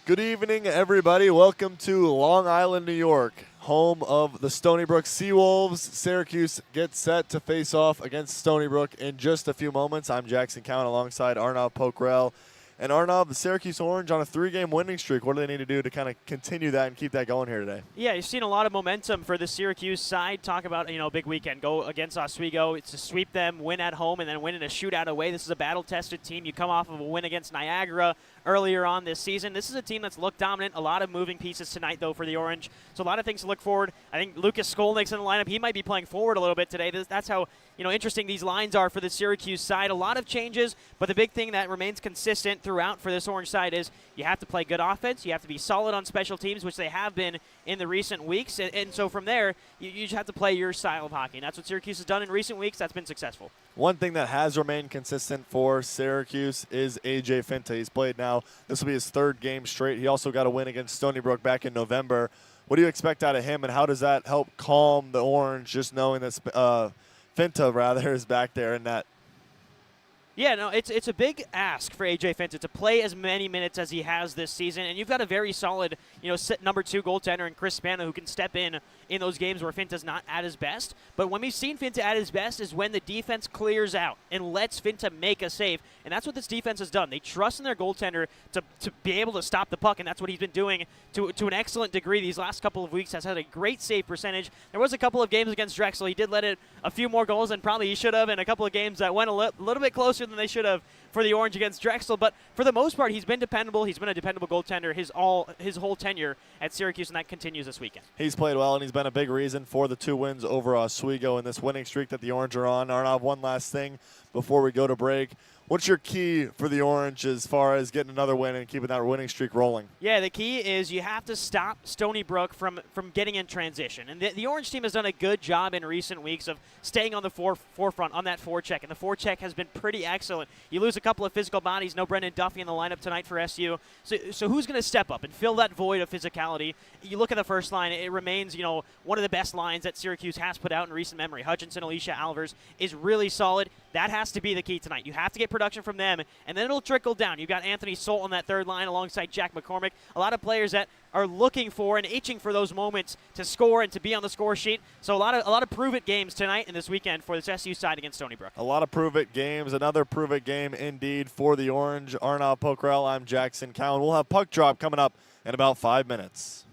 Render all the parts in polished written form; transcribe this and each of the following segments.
Good evening, everybody. Welcome to Long Island, New York, home of the Stony Brook Seawolves. Syracuse gets set to face off against Stony Brook in just a few moments. I'm Jackson Cowen alongside Arnav Pokrell. And Arnav, the Syracuse Orange on a 3-game winning streak. What do they need to do to kind of continue that and keep that going here today? Yeah, you've seen a lot of momentum for the Syracuse side. Talk about, big weekend. Go against Oswego. It's to sweep them, win at home, and then win in a shootout away. This is a battle-tested team. You come off of a win against Niagara earlier on this season. This is a team that's looked dominant. A lot of moving pieces tonight, though, for the Orange. So a lot of things to look forward. I think Lucas Skolnick's in the lineup. He might be playing forward a little bit today. That's how interesting these lines are for the Syracuse side. A lot of changes, but the big thing that remains consistent throughout for this Orange side is you have to play good offense. You have to be solid on special teams, which they have been in the recent weeks. And so from there, you just have to play your style of hockey. And that's what Syracuse has done in recent weeks. That's been successful. One thing that has remained consistent for Syracuse is A.J. Finta. He's played now. This will be his third game straight. He also got a win against Stony Brook back in November. What do you expect out of him, and how does that help calm the Orange, just knowing that Finta, is back there in that? Yeah, no, it's a big ask for A.J. Finta to play as many minutes as he has this season, and you've got a very solid, number 2 goaltender in Chris Spano who can step in those games where Finta's not at his best. But when we've seen Finta at his best is when the defense clears out and lets Finta make a save, and that's what this defense has done. They trust in their goaltender to be able to stop the puck, and that's what he's been doing to an excellent degree these last couple of weeks. Has had a great save percentage. There was a couple of games against Drexel. He did let it a few more goals than probably he should have, and a couple of games that went a little bit closer than they should have for the Orange against Drexel. But for the most part, he's been dependable. He's been a dependable goaltender his whole tenure at Syracuse, and that continues this weekend. He's played well, and he's been a big reason for the 2 wins over Oswego in this winning streak that the Orange are on. Arnav, one last thing before we go to break. What's your key for the Orange as far as getting another win and keeping that winning streak rolling? Yeah, the key is you have to stop Stony Brook from getting in transition. And the Orange team has done a good job in recent weeks of staying on the forefront on that forecheck. And the forecheck has been pretty excellent. You lose a couple of physical bodies. No Brendan Duffy in the lineup tonight for SU. So who's going to step up and fill that void of physicality? You look at the first line. It remains, one of the best lines that Syracuse has put out in recent memory. Hutchinson, Alicia Alvers is really solid. That has to be the key tonight. You have to get production from them, and then it'll trickle down. You've got Anthony Solt on that third line alongside Jack McCormick. A lot of players that are looking for and itching for those moments to score and to be on the score sheet. So a lot of prove-it games tonight and this weekend for this SU side against Stony Brook. A lot of prove-it games. Another prove-it game indeed for the Orange. Arnav Pokrell, I'm Jackson Cowen. We'll have puck drop coming up in about 5 minutes.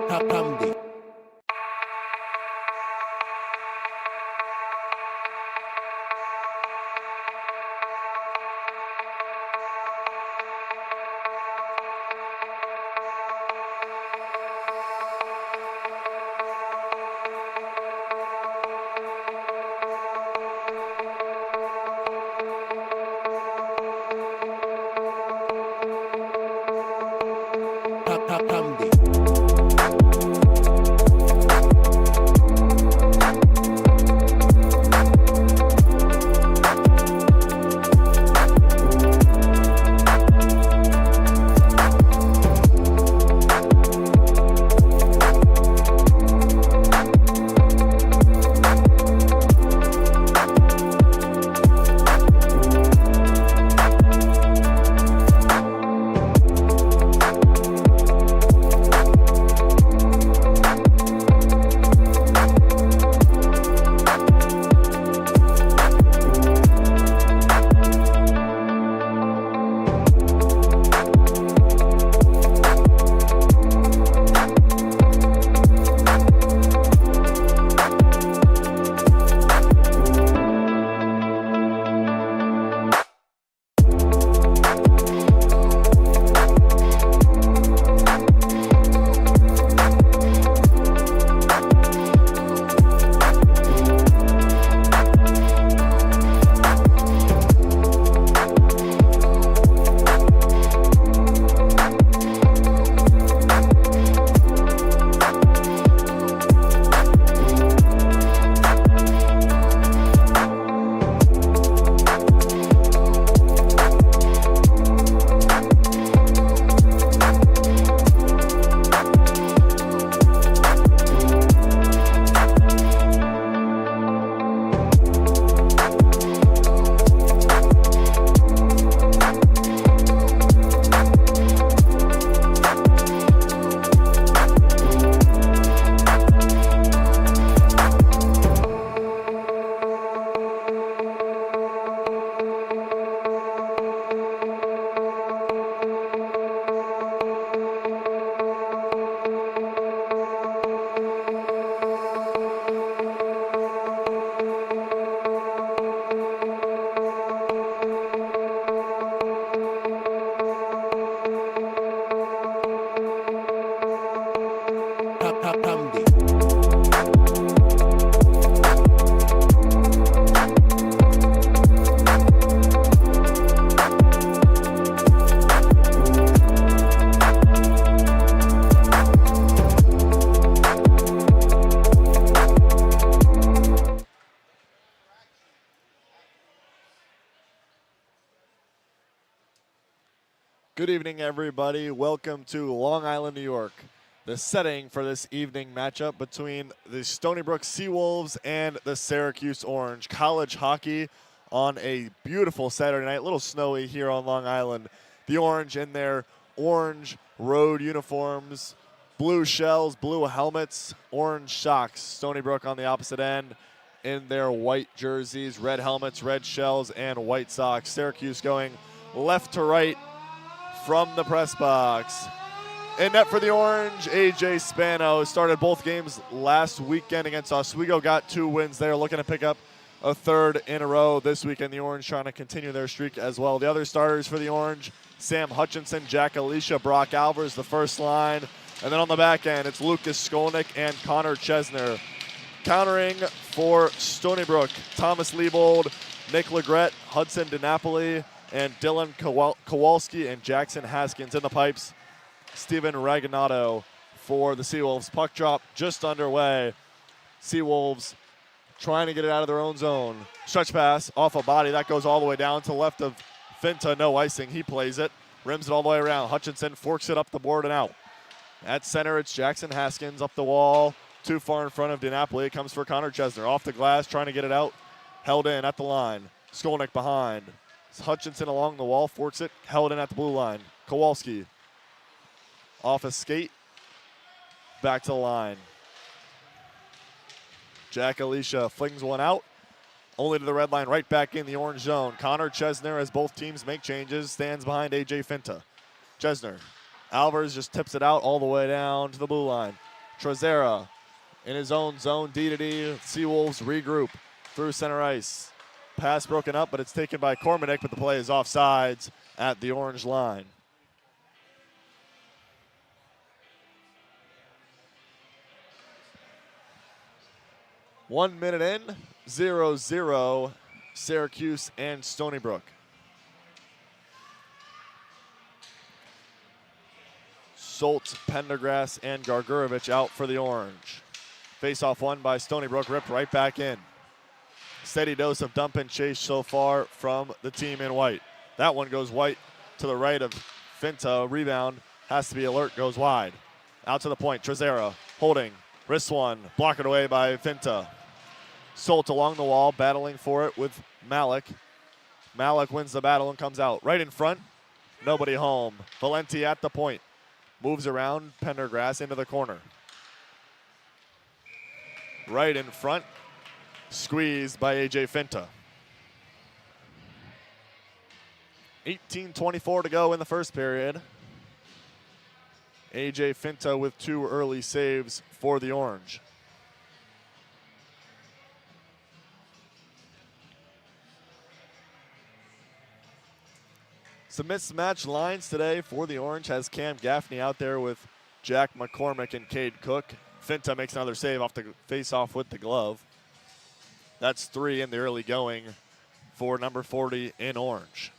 Hamdi. Hamdi. Hamdi. Good evening, everybody. Welcome to Long Island, New York. The setting for this evening matchup between the Stony Brook Seawolves and the Syracuse Orange. College hockey on a beautiful Saturday night. A little snowy here on Long Island. The Orange in their orange road uniforms, blue shells, blue helmets, orange socks. Stony Brook on the opposite end in their white jerseys, red helmets, red shells, and white socks. Syracuse going left to right from the press box. In net for the Orange, AJ Spano started both games last weekend against Oswego, got 2 wins there, looking to pick up a third in a row this weekend. The Orange trying to continue their streak as well. The other starters for the Orange, Sam Hutchinson, Jack Alicia, Brock Alvers, the first line. And then on the back end, it's Lucas Skolnick and Connor Chesner. Countering for Stony Brook, Thomas Liebold, Nick Legret, Hudson DiNapoli, and Dylan Kowalski and Jackson Haskins in the pipes. Steven Raganato for the Seawolves. Puck drop just underway. Seawolves trying to get it out of their own zone. Stretch pass off a body. That goes all the way down to the left of Finta. No icing. He plays it. Rims it all the way around. Hutchinson forks it up the board and out. At center, it's Jackson Haskins up the wall. Too far in front of DiNapoli. It comes for Connor Chesner. Off the glass, trying to get it out. Held in at the line. Skolnick behind. Hutchinson along the wall, forks it, held in at the blue line. Kowalski off a skate, back to the line. Jack Alicia flings one out, only to the red line, right back in the orange zone. Connor Chesner, as both teams make changes, stands behind AJ Finta. Chesner, Alvers just tips it out all the way down to the blue line. Trezera in his own zone, D to D. Seawolves regroup through center ice. Pass broken up, but it's taken by Cormanick, but the play is offsides at the orange line. One minute in, 0-0, Syracuse and Stony Brook. Solt, Pendergrass, and Gargurovich out for the orange. Face-off won by Stony Brook, ripped right back in. Steady dose of dump and chase so far from the team in white. That one goes white to the right of Finta. Rebound has to be alert, goes wide. Out to the point, Trezera holding. Wrist one, blocked away by Finta. Solt along the wall, battling for it with Malik. Malik wins the battle and comes out. Right in front, nobody home. Valenti at the point. Moves around Pendergrass into the corner. Right in front, squeezed by A.J. Finta. 18:24 to go in the first period. A.J. Finta with 2 early saves for the Orange. Some mismatched lines today for the Orange has Cam Gaffney out there with Jack McCormick and Cade Cook. Finta makes another save off the face-off with the glove. That's 3 in the early going for number 40 in Orange.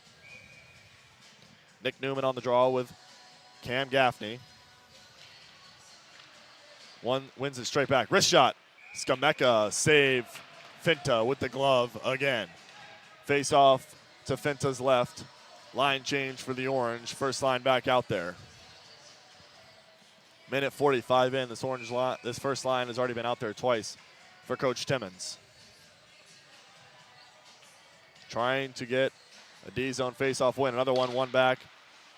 Nick Newman on the draw with Cam Gaffney. One wins it straight back. Wrist shot. Skameka save. Finta with the glove again. Face-off to Finta's left. Line change for the Orange. First line back out there. Minute 45 in. This first line has already been out there twice for Coach Timmons. Trying to get a D-zone face-off win. Another one back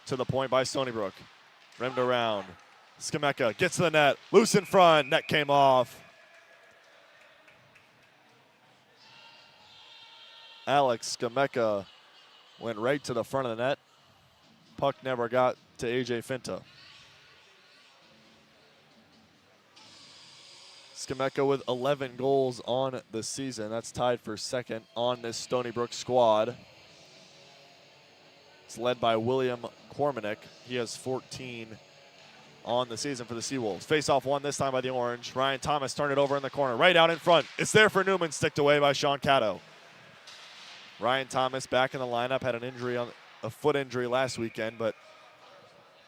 to the point by Stony Brook. Rimmed around. Skameka gets to the net. Loose in front. Net came off. Alex Skameka went right to the front of the net. Puck never got to A.J. Finta. Skameka with 11 goals on the season. That's tied for second on this Stony Brook squad. It's led by William Cormanick. He has 14 on the season for the Seawolves. Face-off won this time by the Orange. Ryan Thomas turned it over in the corner. Right out in front. It's there for Newman. Sticked away by Sean Caddo. Ryan Thomas back in the lineup. Had an injury, a foot injury last weekend, but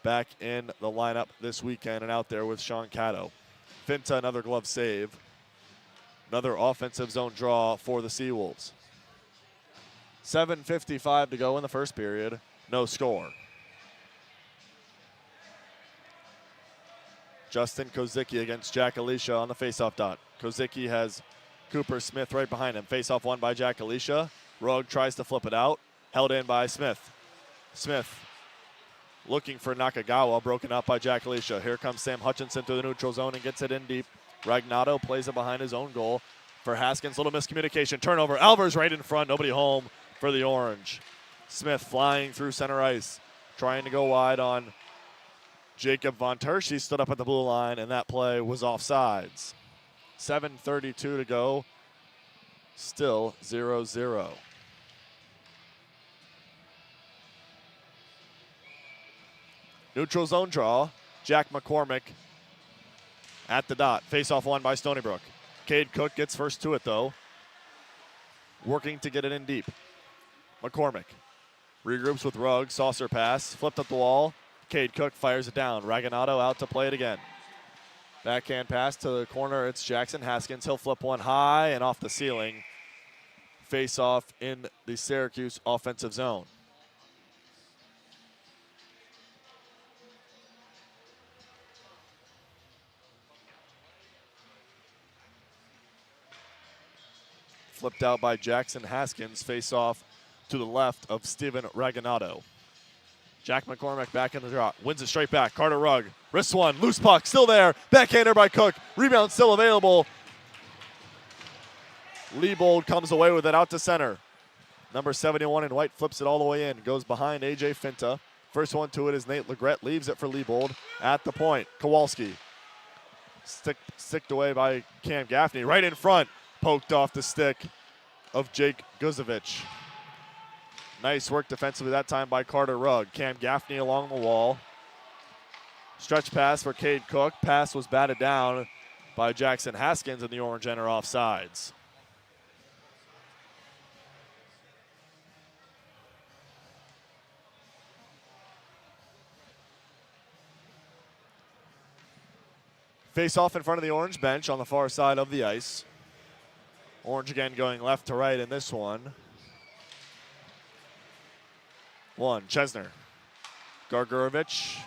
back in the lineup this weekend and out there with Sean Caddo. Finta, another glove save. Another offensive zone draw for the Seawolves. 7:55 to go in the first period. No score. Justin Kozicki against Jack Alicia on the faceoff dot. Kozicki has Cooper Smith right behind him. Faceoff won by Jack Alicia. Rugg tries to flip it out. Held in by Smith. Smith looking for Nakagawa, broken up by Jack Alicia. Here comes Sam Hutchinson through the neutral zone and gets it in deep. Ragnato plays it behind his own goal for Haskins. Little miscommunication. Turnover. Alvarez right in front. Nobody home for the Orange. Smith flying through center ice. Trying to go wide on Jacob Von Tersch. Stood up at the blue line, and that play was offsides. 7:32 to go. Still 0-0. Neutral zone draw. Jack McCormick at the dot. Face-off won by Stony Brook. Cade Cook gets first to it, though. Working to get it in deep. McCormick regroups with Rugg. Saucer pass. Flipped up the wall. Cade Cook fires it down. Raganato out to play it again. Backhand pass to the corner. It's Jackson Haskins. He'll flip one high and off the ceiling. Face-off in the Syracuse offensive zone. Flipped out by Jackson Haskins. Face-off to the left of Steven Raganato. Jack McCormick back in the draw. Wins it straight back. Carter Rugg. Wrist one. Loose puck. Still there. Backhander by Cook. Rebound still available. Liebold comes away with it out to center. Number 71 in white flips it all the way in. Goes behind A.J. Finta. First one to it is Nate Legret. Leaves it for Liebold at the point. Kowalski sticked away by Cam Gaffney. Right in front, poked off the stick of Jake Guzevich. Nice work defensively that time by Carter Rugg. Cam Gaffney along the wall. Stretch pass for Cade Cook. Pass was batted down by Jackson Haskins, and the Orange enter offsides. Face off in front of the Orange bench on the far side of the ice. Orange again going left to right in this one. Chesner. Gargurovich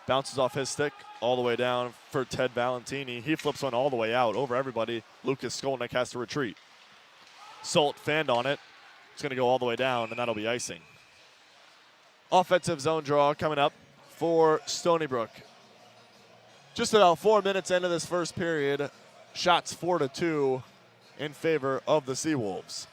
bounces off his stick all the way down for Ted Valentini. He flips one all the way out over everybody. Lucas Skolnick has to retreat. Solt fanned on it. It's going to go all the way down, and that'll be icing. Offensive zone draw coming up for Stony Brook. Just about 4 minutes into this first period. Shots 4-2 in favor of the Seawolves.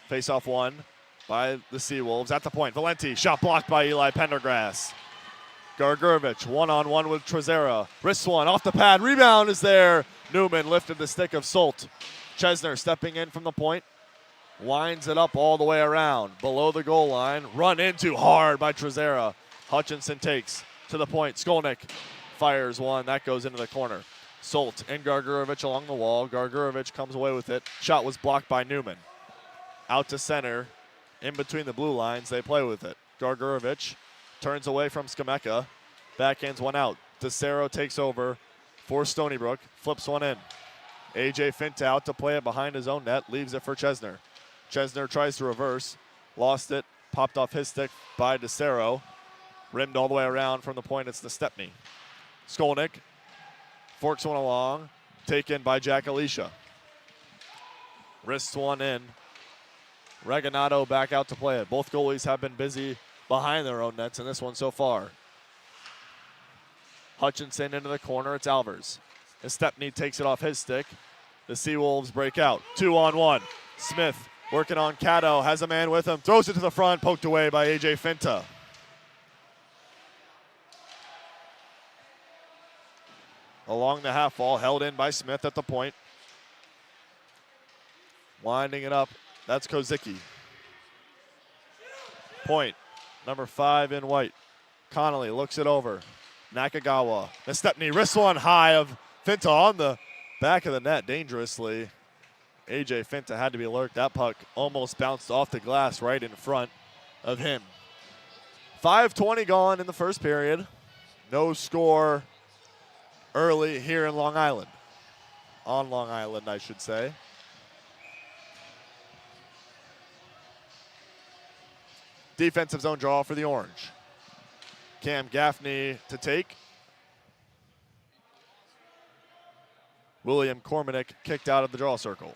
Face-off one by the Seawolves at the point. Valenti, shot blocked by Eli Pendergrass. Gargurovich, one-on-one with Trezera. Wrist one off the pad. Rebound is there. Newman lifted the stick of Solt. Chesner stepping in from the point. Winds it up all the way around. Below the goal line. Run into hard by Trezera. Hutchinson takes to the point. Skolnick fires one. That goes into the corner. Solt and Gargurovich along the wall. Gargurovich comes away with it. Shot was blocked by Newman. Out to center. In between the blue lines. They play with it. Gargurovich turns away from Skameka. Backhands one out. DeCero takes over for Stony Brook. Flips one in. AJ Finta out to play it behind his own net. Leaves it for Chesner. Chesner tries to reverse. Lost it. Popped off his stick by DeCero. Rimmed all the way around from the point. It's the Stepney. Skolnick forks one along. Taken by Jack Alicia. Wrists one in. Reganado back out to play it. Both goalies have been busy behind their own nets in this one so far. Hutchinson into the corner. It's Alvers. And Stepney takes it off his stick. The Seawolves break out. 2-on-1. Smith working on Cato. Has a man with him. Throws it to the front. Poked away by AJ Finta. Along the half wall. Held in by Smith at the point. Winding it up. That's Kozicki. Point. Number 5 in white. Connolly looks it over. Nakagawa. The Stepney wrist one high of Finta on the back of the net dangerously. AJ Finta had to be alert. That puck almost bounced off the glass right in front of him. 5:20 gone in the first period. No score early here in Long Island. On Long Island, I should say. Defensive zone draw for the Orange. Cam Gaffney to take. William Cormanick kicked out of the draw circle.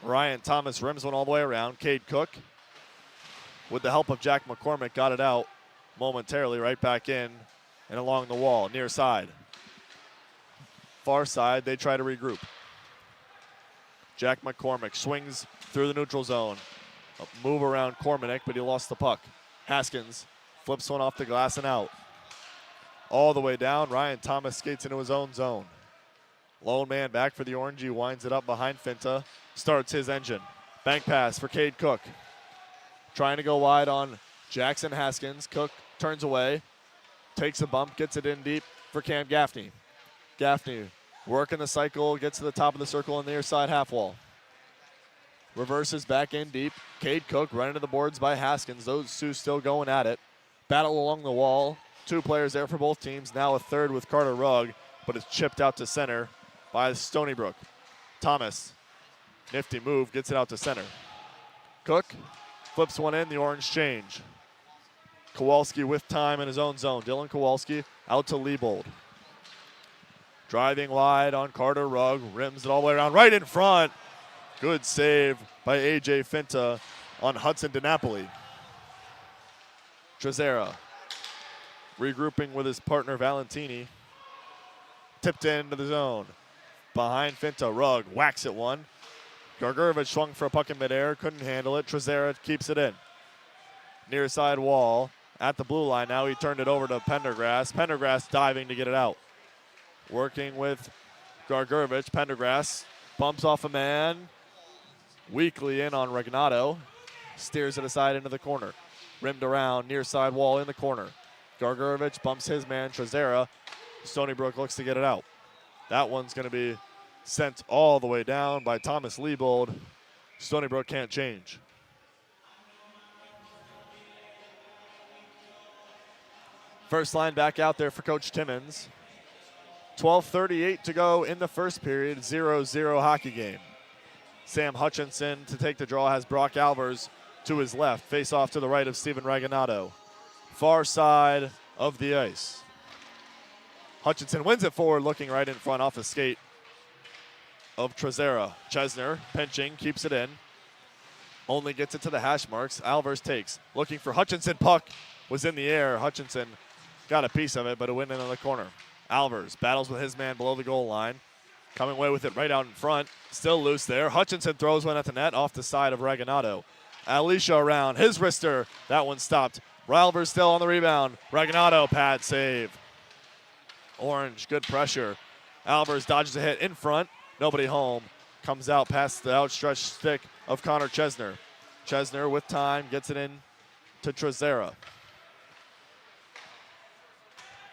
Ryan Thomas rims one all the way around. Cade Cook, with the help of Jack McCormick, got it out momentarily right back in and along the wall, near side. Far side, they try to regroup. Jack McCormick swings through the neutral zone. A move around Cormanick, but he lost the puck. Haskins flips one off the glass and out. All the way down, Ryan Thomas skates into his own zone. Lone man back for the Orange. He winds it up behind Finta. Starts his engine. Bank pass for Cade Cook. Trying to go wide on Jackson Haskins. Cook turns away. Takes a bump. Gets it in deep for Cam Gaffney. Gaffney working the cycle. Gets to the top of the circle on the near side half wall. Reverses back in deep. Cade Cook running to the boards by Haskins. Those two still going at it. Battle along the wall. 2 players there for both teams. Now a third with Carter Rugg, but it's chipped out to center by Stony Brook. Thomas, nifty move, gets it out to center. Cook flips one in, the Orange change. Kowalski with time in his own zone. Dylan Kowalski out to Liebold. Driving wide on Carter Rugg, rims it all the way around, right in front. Good save by AJ Finta on Hudson DiNapoli. Trezera regrouping with his partner Valentini. Tipped into the zone. Behind Finta, Rugg whacks it one. Gargurovich swung for a puck in midair, couldn't handle it. Trezera keeps it in. Near side wall at the blue line. Now he turned it over to Pendergrass. Pendergrass diving to get it out. Working with Gargurovich. Pendergrass bumps off a man. Weakly in on Regnato. Steers it aside into the corner. Rimmed around, near side wall in the corner. Gargurovich bumps his man, Trezera. Stony Brook looks to get it out. That one's going to be sent all the way down by Thomas Liebold. Stony Brook can't change. First line back out there for Coach Timmons. 12:38 to go in the first period, 0-0 hockey game. Sam Hutchinson to take the draw has Brock Albers to his left. Face off to the right of Steven Reginato. Far side of the ice. Hutchinson wins it forward, looking right in front off a skate of Trezera. Chesner pinching, keeps it in. Only gets it to the hash marks. Albers takes, looking for Hutchinson. Puck was in the air. Hutchinson got a piece of it, but it went into the corner. Albers battles with his man below the goal line. Coming away with it right out in front. Still loose there. Hutchinson throws one at the net off the side of Reginato. Alicia around. His wrister. That one stopped. Albers still on the rebound. Reginato pad save. Orange, good pressure. Albers dodges a hit in front. Nobody home. Comes out past the outstretched stick of Connor Chesner. Chesner with time gets it in to Trezera.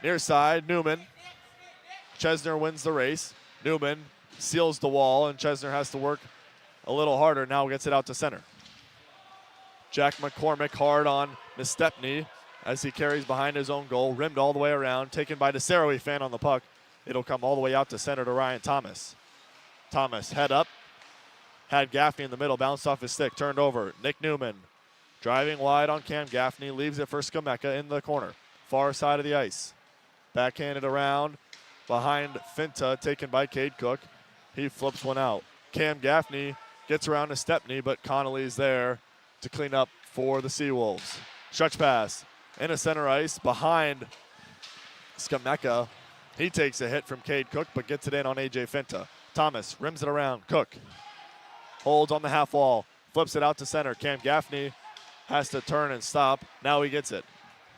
Near side, Newman. Chesner wins the race. Newman seals the wall, and Chesner has to work a little harder. Now gets it out to center. Jack McCormick hard on Nestepny as he carries behind his own goal. Rimmed all the way around. Taken by DeSaroe fan on the puck. It'll come all the way out to center to Ryan Thomas. Thomas head up. Had Gaffney in the middle. Bounced off his stick. Turned over. Nick Newman driving wide on Cam Gaffney. Leaves it for Skameka in the corner. Far side of the ice. Backhanded around. Behind Finta, taken by Cade Cook. He flips one out. Cam Gaffney gets around to Stepney, but Connolly's there to clean up for the Seawolves. Stretch pass into center ice behind Skameka. He takes a hit from Cade Cook, but gets it in on AJ Finta. Thomas rims it around. Cook holds on the half wall, flips it out to center. Cam Gaffney has to turn and stop. Now he gets it.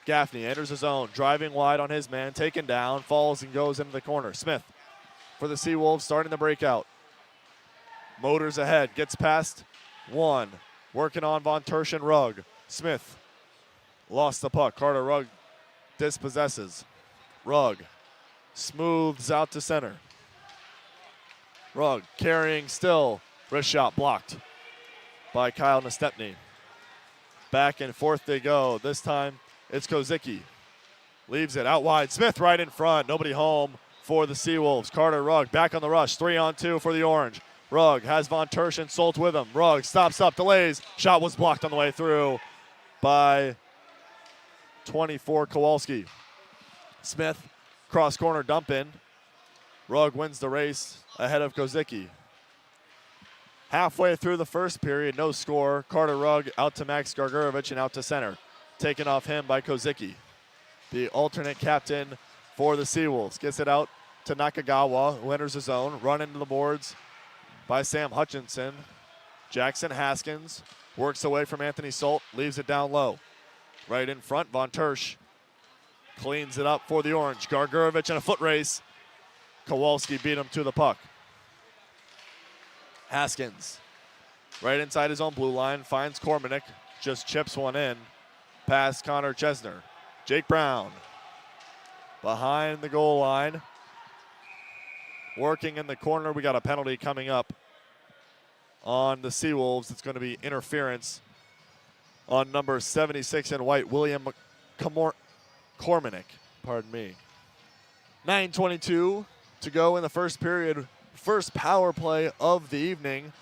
Gaffney enters his zone, driving wide on his man, taken down, falls and goes into the corner. Smith for the Seawolves starting the breakout. Motors ahead, gets past one. Working on Von Tersch and Rugg. Smith lost the puck. Carter Rugg dispossesses. Rugg smooths out to center. Rugg carrying still. Wrist shot blocked by Kyle Nestepny. Back and forth they go. This time it's Kozicki. Leaves it out wide. Smith right in front. Nobody home for the Seawolves. Carter Rugg back on the rush. 3-on-2 for the Orange. Rugg has Von Tersch and Solt with him. Rugg stops up, delays. Shot was blocked on the way through by 24 Kowalski. Smith cross corner dump in. Rugg wins the race ahead of Kozicki. Halfway through the first period, no score. Carter Rugg out to Max Gargurovich and out to center. Taken off him by Kozicki. The alternate captain for the Seawolves. Gets it out to Nakagawa, who enters the zone. Run into the boards by Sam Hutchinson. Jackson Haskins works away from Anthony Solt, leaves it down low. Right in front, Von Tersch cleans it up for the Orange. Gargurovich in a foot race. Kowalski beat him to the puck. Haskins right inside his own blue line, finds Kormanek, just chips one in past Connor Chesner. Jake Brown behind the goal line. Working in the corner, we got a penalty coming up on the Seawolves. It's going to be interference on number 76 in white, William Kormanek. Pardon me. 9:22 to go in the first period. First power play of the evening,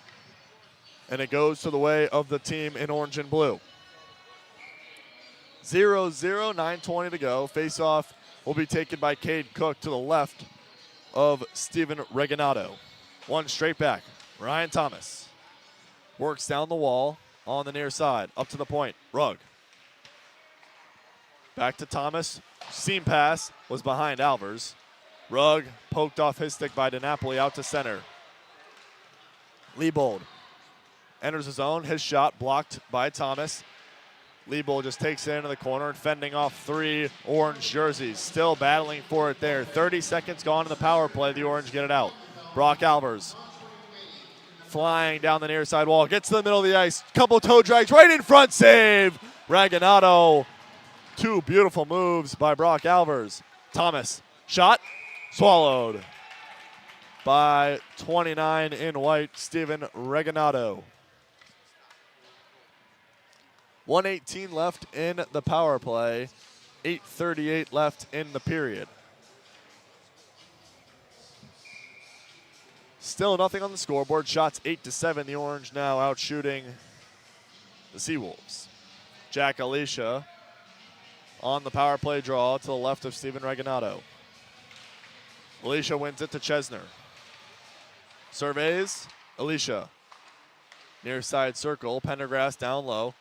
and it goes to the way of the team in orange and blue. 0-0, 9:20 to go. Face-off will be taken by Cade Cook to the left of Steven Reginato. One straight back. Ryan Thomas works down the wall on the near side. Up to the point. Rugg. Back to Thomas. Seam pass was behind Albers. Rugg poked off his stick by DiNapoli out to center. Liebold enters the zone. His shot blocked by Thomas. Liebel just takes it into the corner and fending off 3 orange jerseys. Still battling for it there. 30 seconds gone in the power play. The Orange get it out. Brock Albers flying down the near side wall. Gets to the middle of the ice. Couple toe drags right in front. Save. Raganato. 2 beautiful moves by Brock Albers. Thomas. Shot. Swallowed by 29 in white, Steven Raganato. 1:18 left in the power play. 8:38 left in the period. Still nothing on the scoreboard. Shots 8-7. The Orange now out shooting the Seawolves. Jack Alicia on the power play draw to the left of Steven Raganato. Alicia wins it to Chesner. Surveys. Alicia. Near side circle. Pendergrass down low.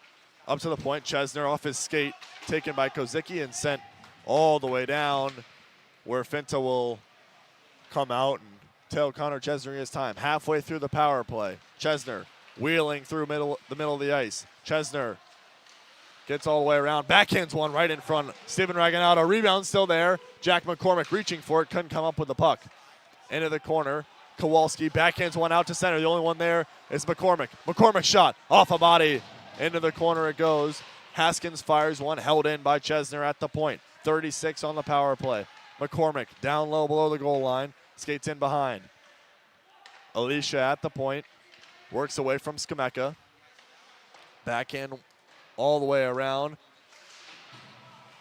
Up to the point. Chesner off his skate. Taken by Kozicki and sent all the way down where Finta will come out and tell Connor Chesner his time. Halfway through the power play. Chesner wheeling through the middle of the ice. Chesner gets all the way around. Backhands one right in front. Steven Raganato. Rebound still there. Jack McCormick reaching for it. Couldn't come up with the puck. Into the corner. Kowalski backhands one out to center. The only one there is McCormick. McCormick shot off a body. Into the corner it goes. Haskins fires one. Held in by Chesner at the point. 36 on the power play. McCormick down low below the goal line. Skates in behind. Alicia at the point. Works away from Skameka. Backhand all the way around.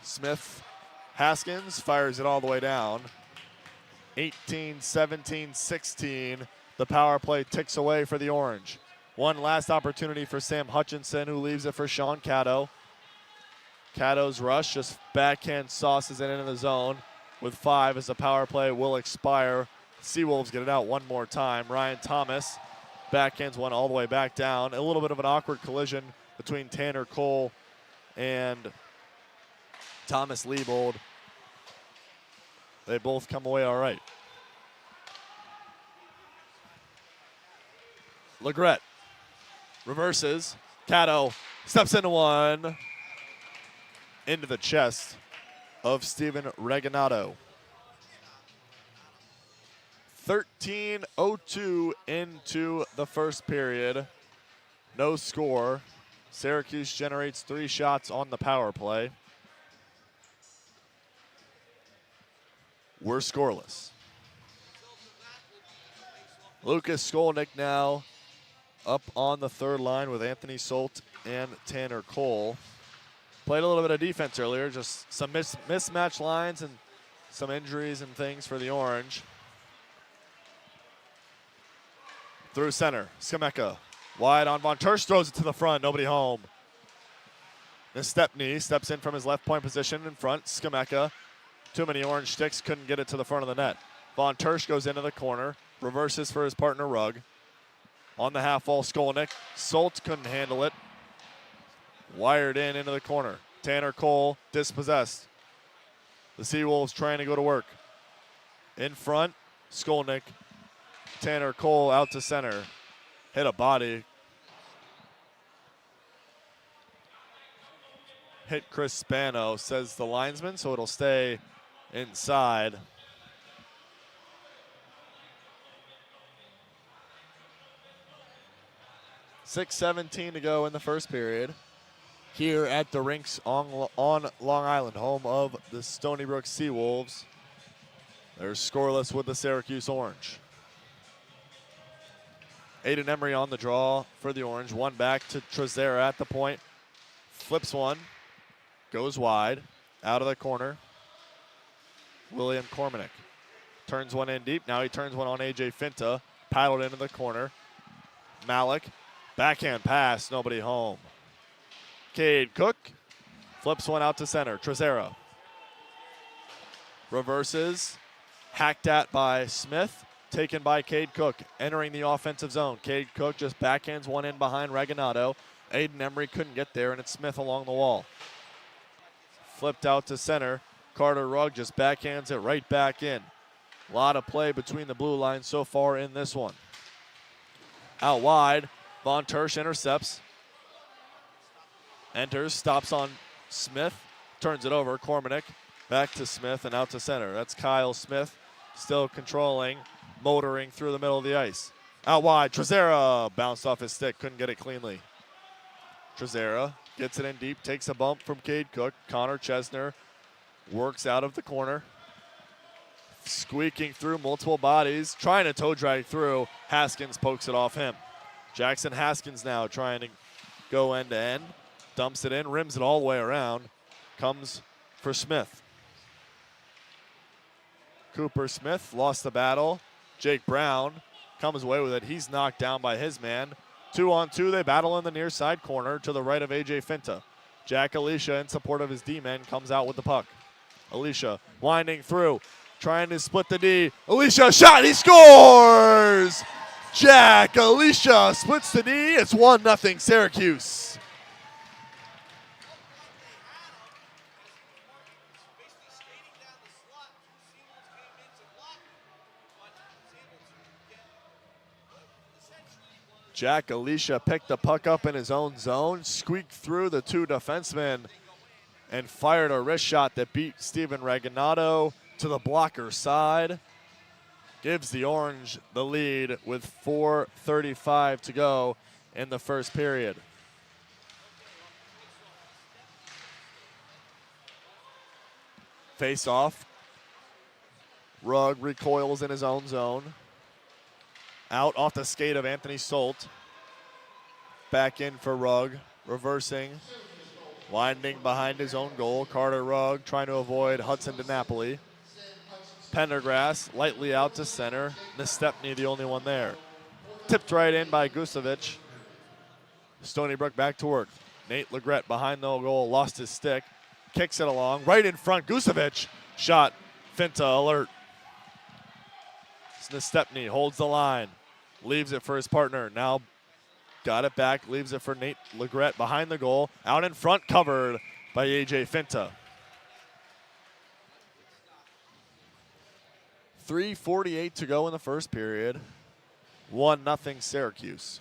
Smith. Haskins fires it all the way down. 18, 17, 16. The power play ticks away for the Orange. One last opportunity for Sam Hutchinson, who leaves it for Sean Caddo. Caddo's rush just backhand sauces it into the zone with 5 as the power play will expire. Seawolves get it out one more time. Ryan Thomas backhands one all the way back down. A little bit of an awkward collision between Tanner Cole and Thomas Liebold. They both come away all right. Legret reverses. Caddo steps into one. Into the chest of Steven Raganato. 13:02 into the first period. No score. Syracuse generates 3 shots on the power play. We're scoreless. Lucas Skolnick now up on the third line with Anthony Solt and Tanner Cole. Played a little bit of defense earlier, just some mismatched lines and some injuries and things for the Orange. Through center, Skameka. Wide on Von Tersch, throws it to the front, nobody home. Stepney steps in from his left point position in front. Skameka, too many Orange sticks, couldn't get it to the front of the net. Von Tersch goes into the corner, reverses for his partner Rugg. On the half wall, Skolnick. Solt couldn't handle it. Wired in into the corner. Tanner Cole dispossessed. The Seawolves trying to go to work. In front, Skolnick. Tanner Cole out to center. Hit a body. Hit Chris Spano, says the linesman, so it'll stay inside. .6:17 to go in the first period. Here at the Rinx on Long Island, home of the Stony Brook Seawolves. They're scoreless with the Syracuse Orange. Aiden Emery on the draw for the Orange. One back to Trezera at the point. Flips one. Goes wide. Out of the corner. William Cormanick turns one in deep. Now he turns one on A.J. Finta. Paddled into the corner. Malik. Backhand pass. Nobody home. Cade Cook flips one out to center. Trezera reverses. Hacked at by Smith. Taken by Cade Cook. Entering the offensive zone. Cade Cook just backhands one in behind Raganato. Aiden Emery couldn't get there, and it's Smith along the wall. Flipped out to center. Carter Rugg just backhands it right back in. A lot of play between the blue lines so far in this one. Out wide. Von Tersch intercepts. Enters, stops on Smith, turns it over. Cormanick back to Smith and out to center. That's Kyle Smith still controlling, motoring through the middle of the ice. Out wide, Trezera bounced off his stick, couldn't get it cleanly. Trezera gets it in deep, takes a bump from Cade Cook. Connor Chesner works out of the corner. Squeaking through multiple bodies, trying to toe drag through. Haskins pokes it off him. Jackson Haskins now trying to go end to end. Dumps it in, rims it all the way around. Comes for Smith. Cooper Smith lost the battle. Jake Brown comes away with it. He's knocked down by his man. 2-on-2, they battle in the near side corner to the right of A.J. Finta. Jack Alicia, in support of his D-men, comes out with the puck. Alicia winding through, trying to split the D. Alicia shot, he scores! Jack Alicia splits the D. It's 1-0 Syracuse. Jack Alicia picked the puck up in his own zone, squeaked through the two defensemen, and fired a wrist shot that beat Steven Reganado to the blocker side. Gives the Orange the lead with 4:35 to go in the first period. Face off. Rugg recoils in his own zone. Out off the skate of Anthony Solt. Back in for Rugg, reversing, winding behind his own goal. Carter Rugg trying to avoid Hudson DiNapoli. Pendergrass lightly out to center. Nestepny the only one there. Tipped right in by Gusevic. Stony Brook back to work. Nate Legret behind the goal, lost his stick. Kicks it along, right in front. Gusevic shot. Finta alert. Nestepny holds the line, leaves it for his partner. Now got it back, leaves it for Nate Legret behind the goal. Out in front, covered by A.J. Finta. 3:48 to go in the first period. 1-0 Syracuse.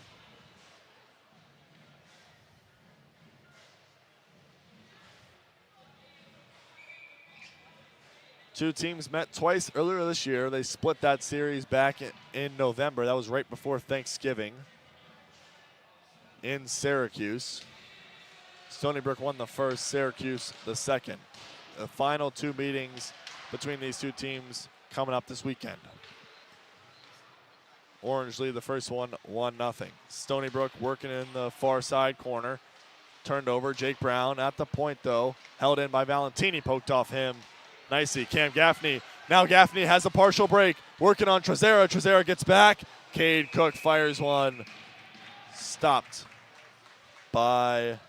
Two teams met twice earlier this year. They split that series back in November. That was right before Thanksgiving in Syracuse. Stony Brook won the first, Syracuse the second. The final two meetings between these two teams coming up this weekend. Orange lead the first one 1-0. Stony Brook working in the far side corner. Turned over, Jake Brown at the point though. Held in by Valentini, poked off him. Nicely, Cam Gaffney. Now Gaffney has a partial break. Working on Trezera. Trezera gets back. Cade Cook fires one. Stopped by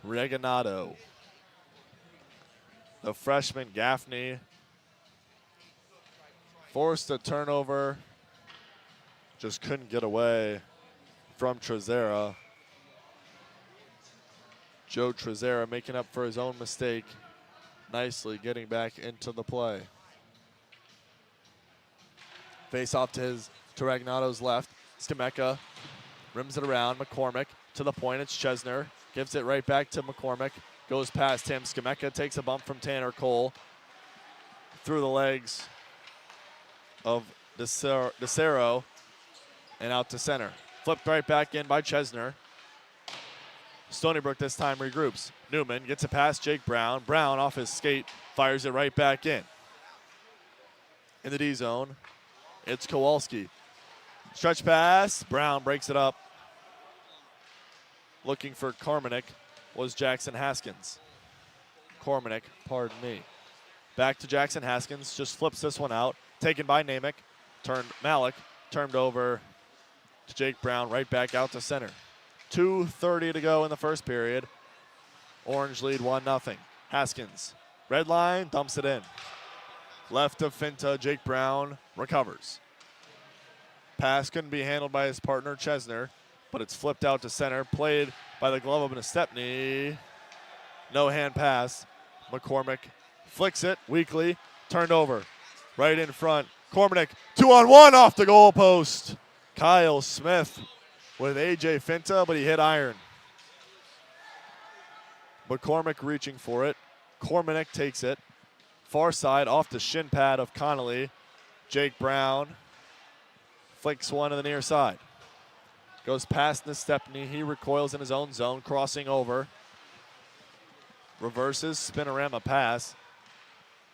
Reganado. The freshman Gaffney forced a turnover. Just couldn't get away from Trezera. Joe Trezera making up for his own mistake. Nicely getting back into the play. Face off to Ragnado's left. Skameka rims it around. McCormick to the point. It's Chesner. Gives it right back to McCormick. Goes past him. Skameka takes a bump from Tanner Cole. Through the legs of DeCero and out to center. Flipped right back in by Chesner. Stony Brook this time regroups. Newman gets it past Jake Brown. Brown off his skate, fires it right back in. In the D zone, it's Kowalski. Stretch pass, Brown breaks it up. Looking for Cormanick was Jackson Haskins. Cormanick, pardon me. Back to Jackson Haskins, just flips this one out. Taken by Namick, Malik, turned over to Jake Brown, right back out to center. 2:30 to go in the first period. Orange lead 1-0. Haskins, red line, dumps it in. Left of Finta, Jake Brown recovers. Pass couldn't be handled by his partner, Chesner, but it's flipped out to center. Played by the glove of Nestepny. No hand pass. McCormick flicks it weakly, turned over. Right in front. Cormanick, 2-on-1 off the goal post. Kyle Smith with AJ Finta, but he hit iron. McCormick reaching for it. Cormanek takes it. Far side off the shin pad of Connolly. Jake Brown flicks one to the near side. Goes past Stepney. He recoils in his own zone, crossing over. Reverses, spinorama pass.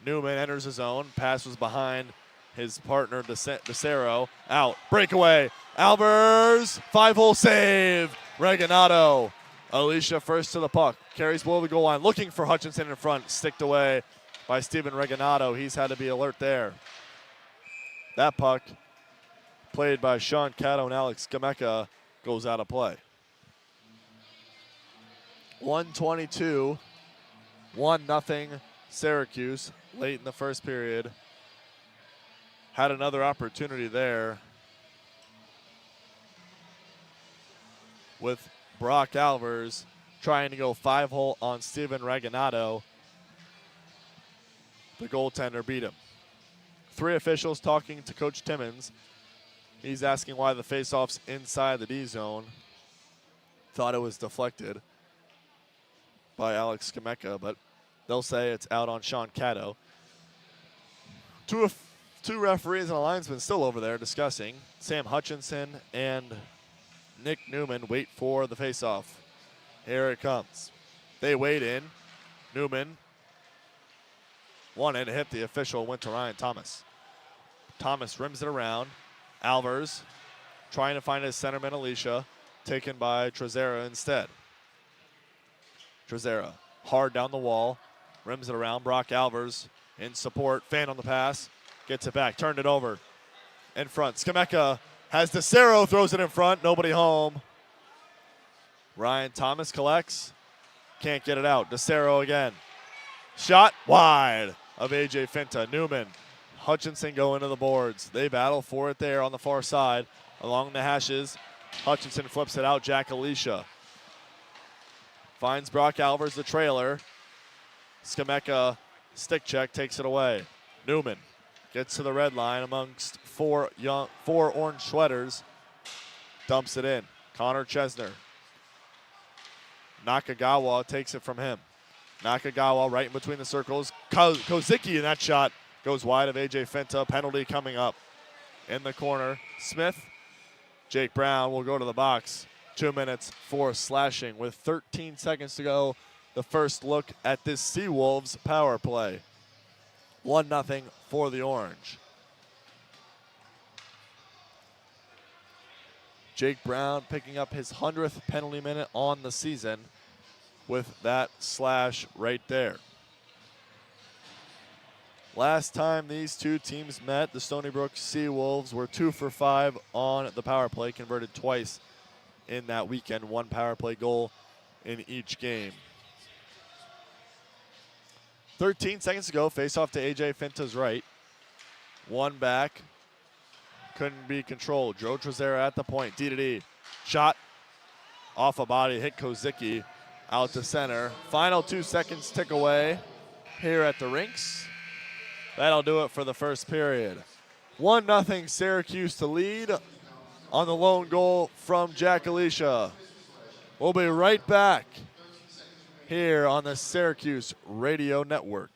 Newman enters his zone. Pass was behind his partner, DeCero. Out. Breakaway. Albers. 5-hole save. Reganado. Alicia first to the puck. Carries below the goal line. Looking for Hutchinson in front. Sticked away by Steven Reganado. He's had to be alert there. That puck, played by Sean Caddo and Alex Gamecca, goes out of play. 1:22. 1-0 Syracuse late in the first period. Had another opportunity there with Brock Albers trying to go 5-hole on Steven Reganado. The goaltender beat him. 3 officials talking to Coach Timmons. He's asking why the faceoff's inside the D zone. Thought it was deflected by Alex Gamecca, but they'll say it's out on Sean Caddo. Two referees and a linesman still over there discussing. Sam Hutchinson and Nick Newman wait for the faceoff. Here it comes. They wait in. Newman wanted to hit the official, went to Ryan Thomas. Thomas rims it around. Albers trying to find his centerman, Alicia, taken by Trezera instead. Trezera hard down the wall, rims it around. Brock Albers in support, fan on the pass, gets it back, turned it over. In front, Skameka has DeCero, throws it in front, nobody home. Ryan Thomas collects, can't get it out. DeCero again. Shot wide of AJ Finta. Newman, Hutchinson go into the boards. They battle for it there on the far side along the hashes. Hutchinson flips it out. Jack Alicia finds Brock Albers, the trailer. Skameka stick check, takes it away. Newman gets to the red line amongst four orange sweaters. Dumps it in. Connor Chesner. Nakagawa takes it from him. Nakagawa right in between the circles. Kozicki in that shot goes wide of AJ Finta. Penalty coming up in the corner. Smith. Jake Brown will go to the box. 2 minutes for slashing with 13 seconds to go. The first look at this Seawolves power play. 1-0 for the Orange. Jake Brown picking up his 100th penalty minute on the season with that slash right there. Last time these two teams met, the Stony Brook Seawolves were 2 for 5 on the power play, converted twice in that weekend, 1 power play goal in each game. 13 seconds to go, face off to AJ Finta's right. 1 back, couldn't be controlled. Joe Trezera at the point, D-to-D. Shot off a body, hit Kozicki out to center. Final 2 seconds tick away here at the Rinx. That'll do it for the first period. 1-0 Syracuse to lead on the lone goal from Jack Alicia. We'll be right back here on the Syracuse Radio Network.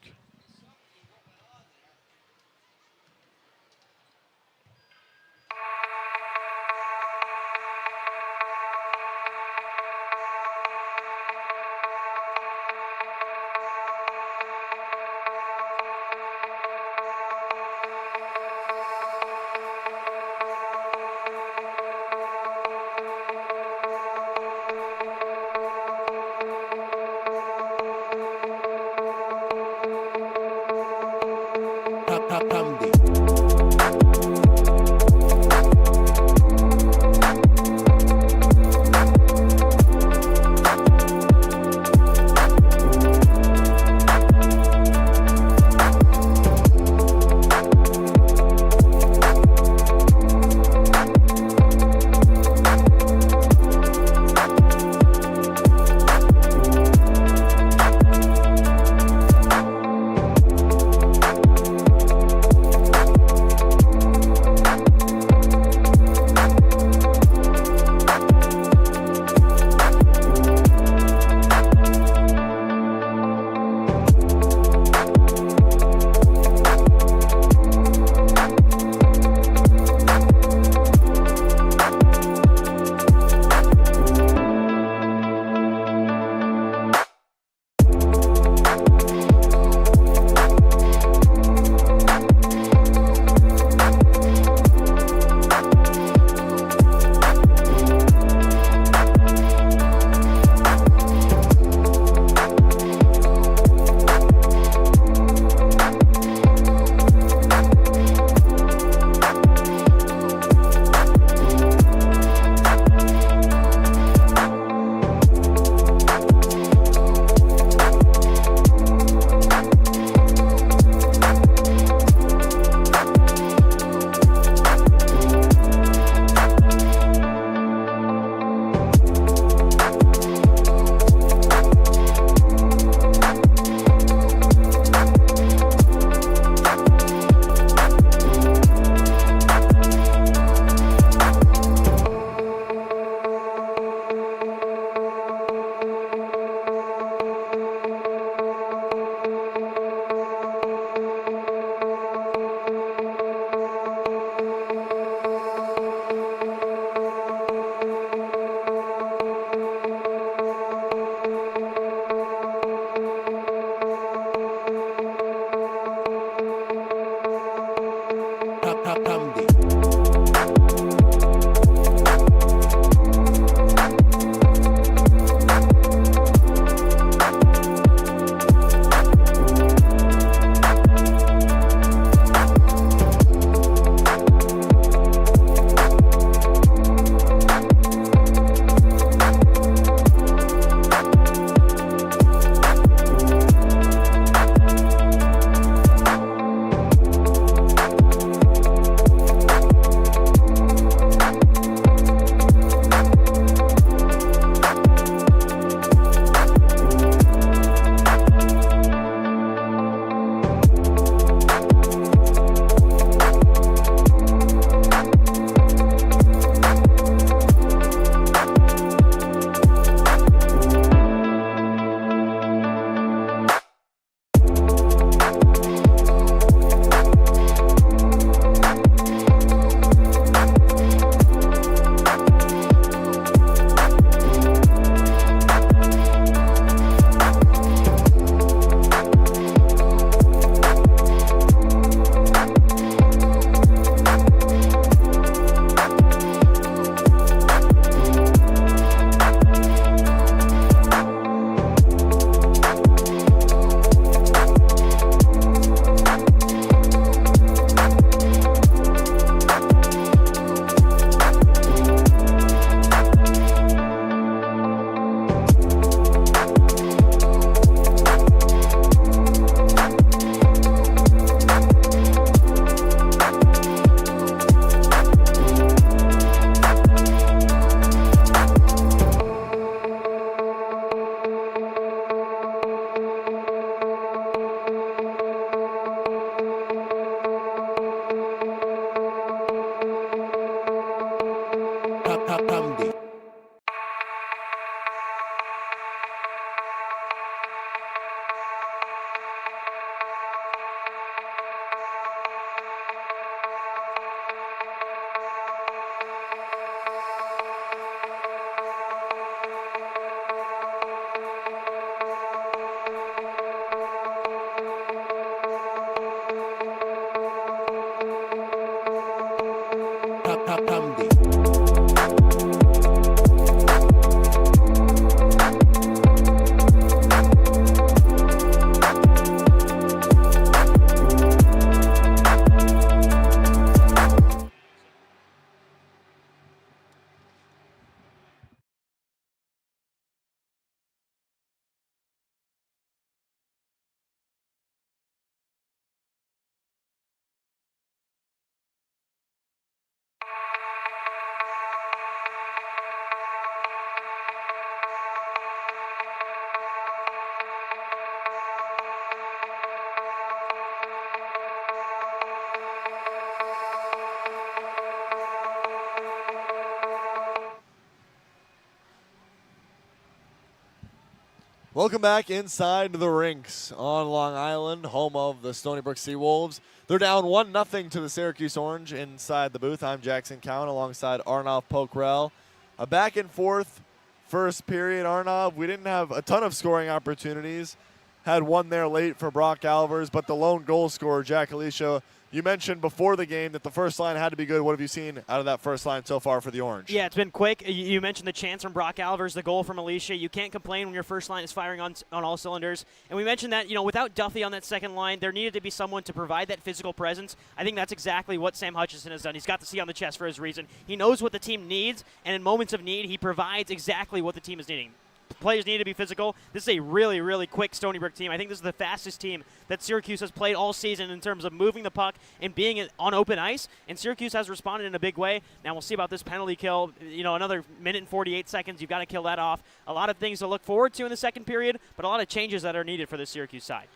Welcome back inside the Rinx on Long Island, home of the Stony Brook Seawolves. They're down 1-0 to the Syracuse Orange inside the booth. I'm Jackson Cowen alongside Arnav Pokrell. A back and forth first period, Arnav. We didn't have a ton of scoring opportunities. Had one there late for Brock Alvers, but the lone goal scorer, Jack Alicia, you mentioned before the game that the first line had to be good. What have you seen out of that first line so far for the Orange? Yeah, it's been quick. You mentioned the chance from Brock Alvers, the goal from Alicia. You can't complain when your first line is firing on all cylinders. And we mentioned that, without Duffy on that second line, there needed to be someone to provide that physical presence. I think that's exactly what Sam Hutchinson has done. He's got the C on the chest for his reason. He knows what the team needs, and in moments of need, he provides exactly what the team is needing. Players need to be physical. This is a really, really quick Stony Brook team. I think this is the fastest team that Syracuse has played all season in terms of moving the puck and being on open ice, and Syracuse has responded in a big way. Now we'll see about this penalty kill. Another minute and 48 seconds. You've got to kill that off. A lot of things to look forward to in the second period, but a lot of changes that are needed for the Syracuse side.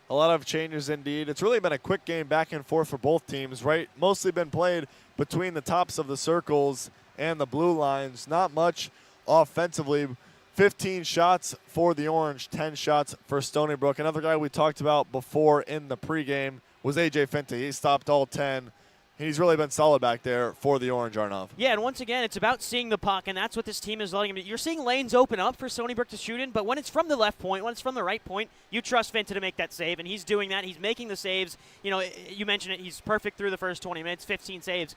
A lot of changes indeed. It's really been a quick game back and forth for both teams, right? Mostly been played between the tops of the circles and the blue lines. Not much offensively. 15 shots for the Orange, 10 shots for Stony Brook. Another guy we talked about before in the pregame was A.J. Finta. He stopped all 10. He's really been solid back there for the Orange, Arnav. Yeah, and once again, it's about seeing the puck, and that's what this team is letting him do. You're seeing lanes open up for Stony Brook to shoot in, but when it's from the left point, when it's from the right point, you trust Finta to make that save, and he's doing that. He's making the saves. You mentioned it. He's perfect through the first 20 minutes, 10 saves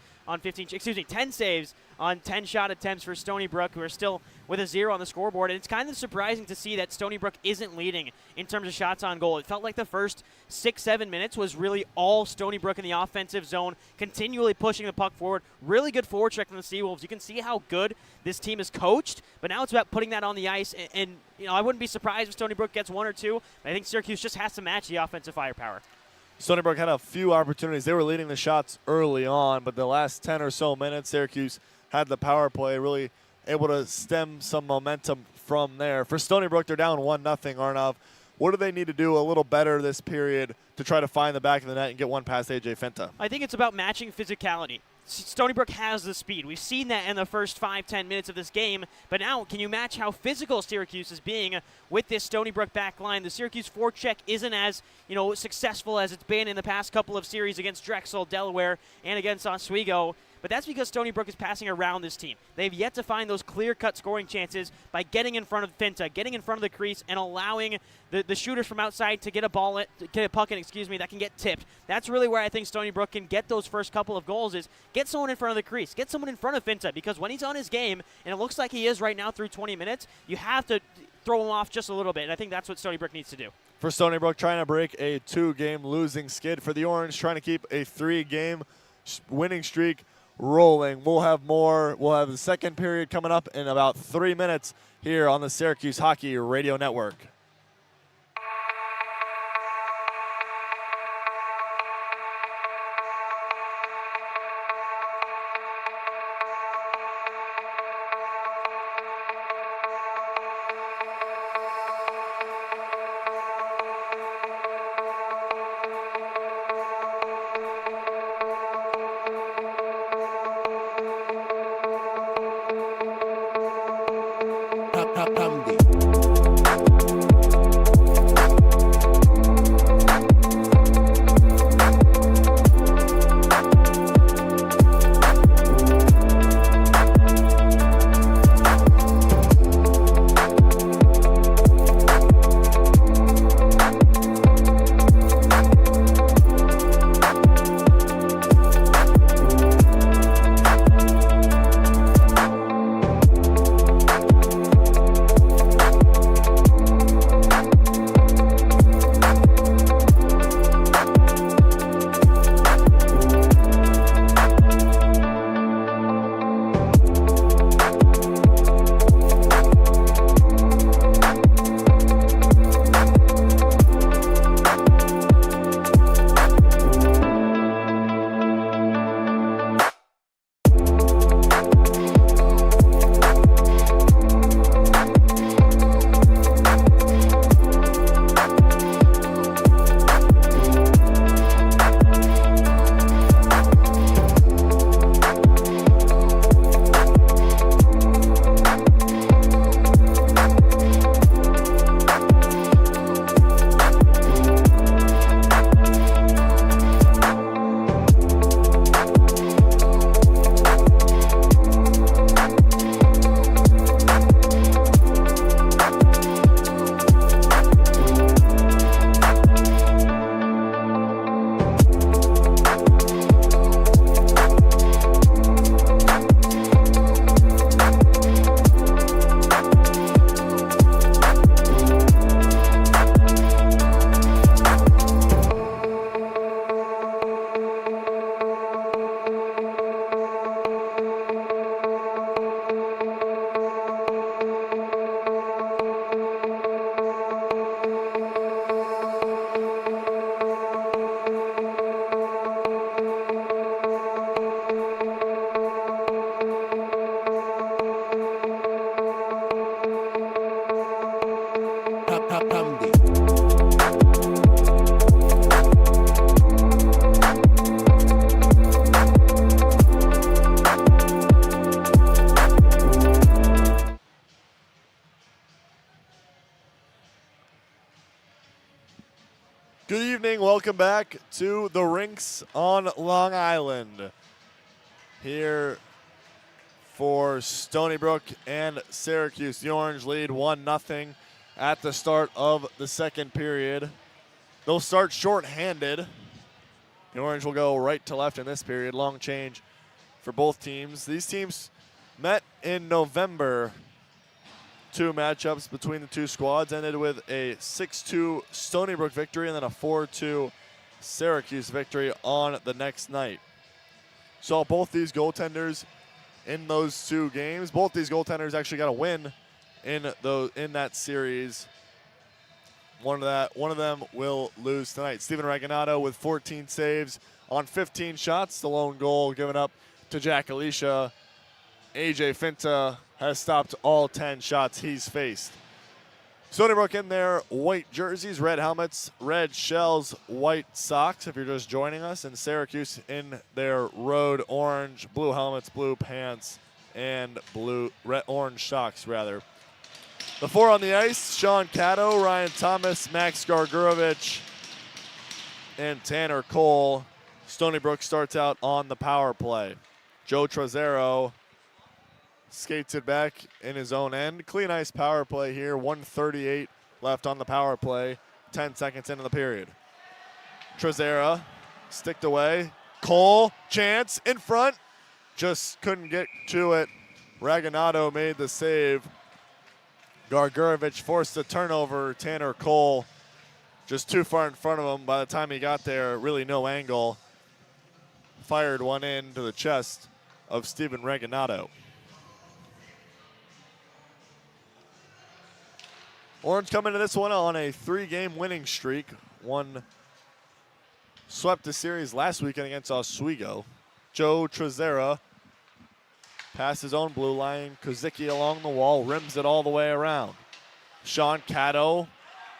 on 10 shot attempts for Stony Brook, who are still with a 0 on the scoreboard. And it's kind of surprising to see that Stony Brook isn't leading in terms of shots on goal. It felt like the first 6-7 minutes was really all Stony Brook in the offensive zone, continually pushing the puck forward. Really good forward check from the Seawolves. You can see how good this team is coached, but now it's about putting that on the ice. And I wouldn't be surprised if Stony Brook gets 1 or 2. But I think Syracuse just has to match the offensive firepower. Stony Brook had a few opportunities. They were leading the shots early on, but the last 10 or so minutes, Syracuse had the power play, really able to stem some momentum from there. For Stony Brook, they're down 1-0, Arnav. What do they need to do a little better this period to try to find the back of the net and get one past A.J. Finta? I think it's about matching physicality. Stony Brook has the speed. We've seen that in the first 5-10 minutes of this game, but now can you match how physical Syracuse is being with this Stony Brook back line? The Syracuse forecheck isn't as successful as it's been in the past couple of series against Drexel, Delaware, and against Oswego. But that's because Stony Brook is passing around this team. They've yet to find those clear-cut scoring chances by getting in front of Finta, getting in front of the crease, and allowing the shooters from outside to get a puck in, that can get tipped. That's really where I think Stony Brook can get those first couple of goals is get someone in front of the crease, get someone in front of Finta, because when he's on his game, and it looks like he is right now through 20 minutes, you have to throw him off just a little bit, and I think that's what Stony Brook needs to do. For Stony Brook, trying to break a 2-game losing skid. For the Orange, trying to keep a 3-game winning streak rolling. We'll have more. We'll have the second period coming up in about 3 minutes here on the Syracuse Hockey Radio Network. Good evening. Welcome back to the Rinx on Long Island. Here for Stony Brook and Syracuse. The Orange lead 1-0 at the start of the second period. They'll start short-handed. The Orange will go right to left in this period. Long change for both teams. These teams met in November. Two matchups between the two squads ended with a 6-2 Stony Brook victory and then a 4-2 Syracuse victory on the next night. Saw both these goaltenders in those two games. Both these goaltenders actually got a win in that series. One of them will lose tonight. Steven Reginato with 14 saves on 15 shots. The lone goal given up to Jack Alicia. AJ Finta has stopped all 10 shots he's faced. Stony Brook in their white jerseys, red helmets, red shells, white socks if you're just joining us, and Syracuse in their road orange, blue helmets, blue pants, and orange socks rather. The four on the ice, Sean Caddo, Ryan Thomas, Max Gargurovich, and Tanner Cole. Stony Brook starts out on the power play. Joe Trezero skates it back in his own end. Clean ice power play here. 1:38 left on the power play. 10 seconds into the period. Trezera sticked away. Cole, chance in front. Just couldn't get to it. Reginato made the save. Gargurovich forced a turnover. Tanner Cole just too far in front of him. By the time he got there, really no angle. Fired one into the chest of Steven Reginato. Orange coming to this one on a 3-game winning streak. One swept the series last weekend against Oswego. Joe Trezera past his own blue line. Kozicki along the wall, rims it all the way around. Sean Caddo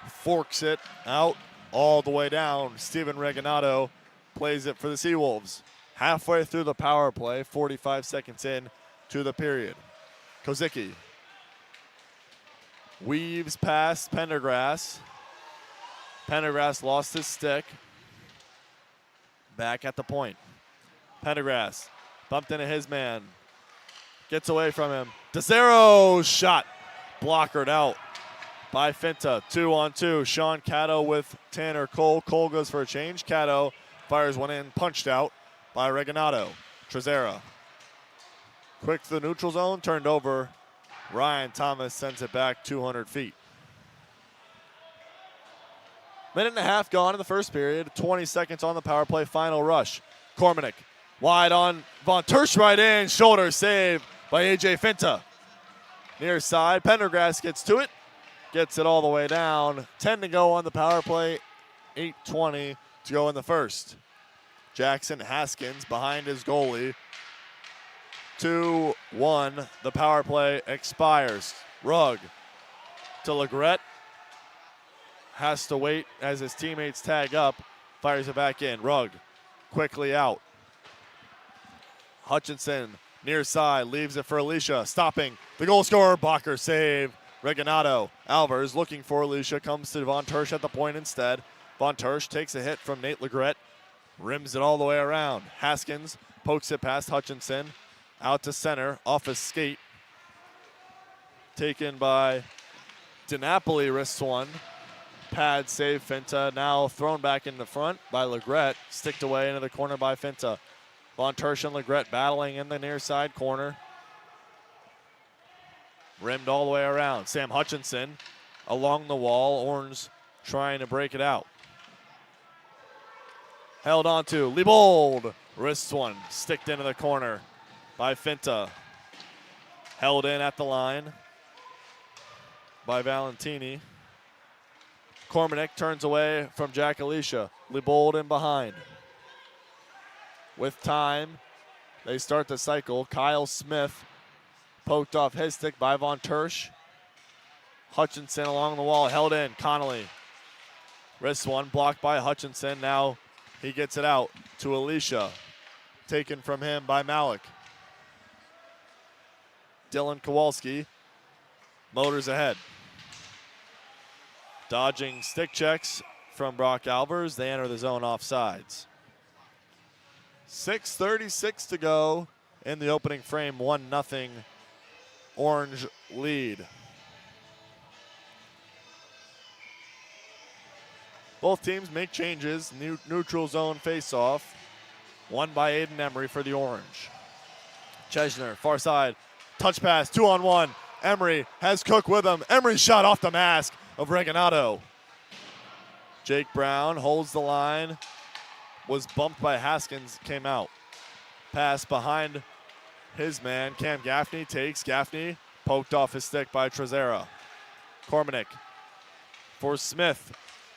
forks it out all the way down. Steven Reginato plays it for the Seawolves. Halfway through the power play, 45 seconds in to the period. Kozicki weaves past Pendergrass. Pendergrass lost his stick. Back at the point. Pendergrass bumped into his man. Gets away from him. DeZero's shot. Blockered out by Finta. 2-on-2. Sean Caddo with Tanner Cole. Cole goes for a change. Caddo fires one in. Punched out by Reginato. Trezera. Quick to the neutral zone. Turned over. Ryan Thomas sends it back 200 feet. Minute and a half gone in the first period. 20 seconds on the power play. Final rush. Cormanick wide on Von Tersch right in. Shoulder save by AJ Finta. Near side. Pendergrass gets to it. Gets it all the way down. 10 to go on the power play. 8:20 to go in the first. Jackson Haskins behind his goalie. 2-1. The power play expires. Rugg to Legret. Has to wait as his teammates tag up. Fires it back in. Rugg quickly out. Hutchinson near side. Leaves it for Alicia. Stopping. The goal scorer. Bacher save. Reginato. Alvers looking for Alicia. Comes to Von Tersch at the point instead. Von Tersch takes a hit from Nate Legret. Rims it all the way around. Haskins pokes it past Hutchinson. Out to center, off his skate. Taken by DiNapoli, wrists one. Pad save, Finta. Now thrown back in the front by Legret. Sticked away into the corner by Finta. Von Tersch and Legret battling in the near side corner. Rimmed all the way around. Sam Hutchinson along the wall. Orange trying to break it out. Held on to Liebold. Wrists one, sticked into the corner by Finta. Held in at the line by Valentini. Cormanick turns away from Jack Alicia. Liebold in behind. With time, they start the cycle. Kyle Smith poked off his stick by Von Tersch. Hutchinson along the wall, held in. Connolly. Wrist one, blocked by Hutchinson. Now he gets it out to Alicia. Taken from him by Malik. Dylan Kowalski motors ahead. Dodging stick checks from Brock Albers. They enter the zone offsides. 6:36 to go in the opening frame. 1-0 Orange lead. Both teams make changes. Neutral zone face-off. Won by Aiden Emery for the Orange. Chesner, far side. Touch pass, 2-on-1. Emery has Cook with him. Emery shot off the mask of Regalado. Jake Brown holds the line. Was bumped by Haskins, came out. Pass behind his man. Cam Gaffney takes. Gaffney poked off his stick by Trezera. Cormanick for Smith.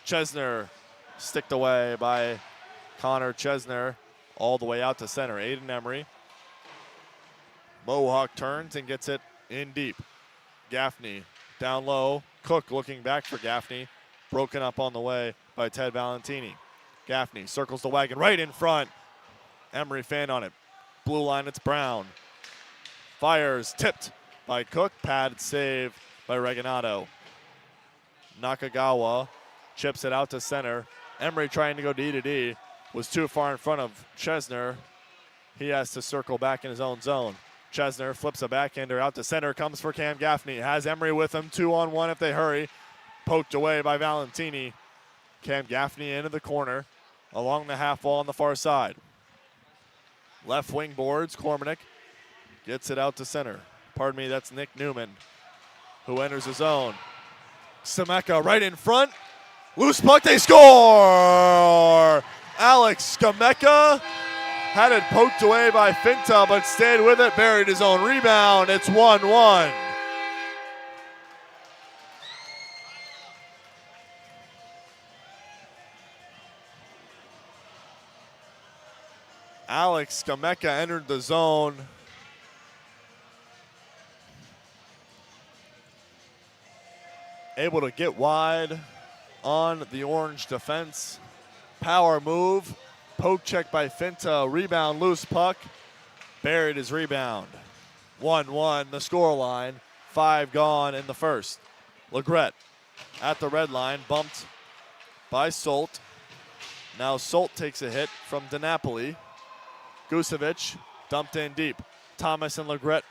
Chesner sticked away by Connor Chesner all the way out to center. Aiden Emery. Mohawk turns and gets it in deep. Gaffney down low. Cook looking back for Gaffney. Broken up on the way by Ted Valentini. Gaffney circles the wagon right in front. Emery fan on it. Blue line, it's Brown. Fires, tipped by Cook. Pad save by Reganado. Nakagawa chips it out to center. Emery trying to go D to D. Was too far in front of Chesner. He has to circle back in his own zone. Chesner flips a backhander out to center. Comes for Cam Gaffney. Has Emery with him. 2-on-1 if they hurry. Poked away by Valentini. Cam Gaffney into the corner. Along the half wall on the far side. Left wing boards. Cormanick gets it out to center. Pardon me, that's Nick Newman, who enters the zone. Sameka right in front. Loose puck, they score! Alex Skameka had it poked away by Finta, but stayed with it, buried his own rebound. It's 1-1. Alex Skameka entered the zone. Able to get wide on the Orange defense. Power move. Poke check by Finta. Rebound, loose puck. Buried his rebound. 1-1 the score line. 5 gone in the first. Legret at the red line. Bumped by Solt. Now Solt takes a hit from DiNapoli. Gusevic dumped in deep. Thomas and Legret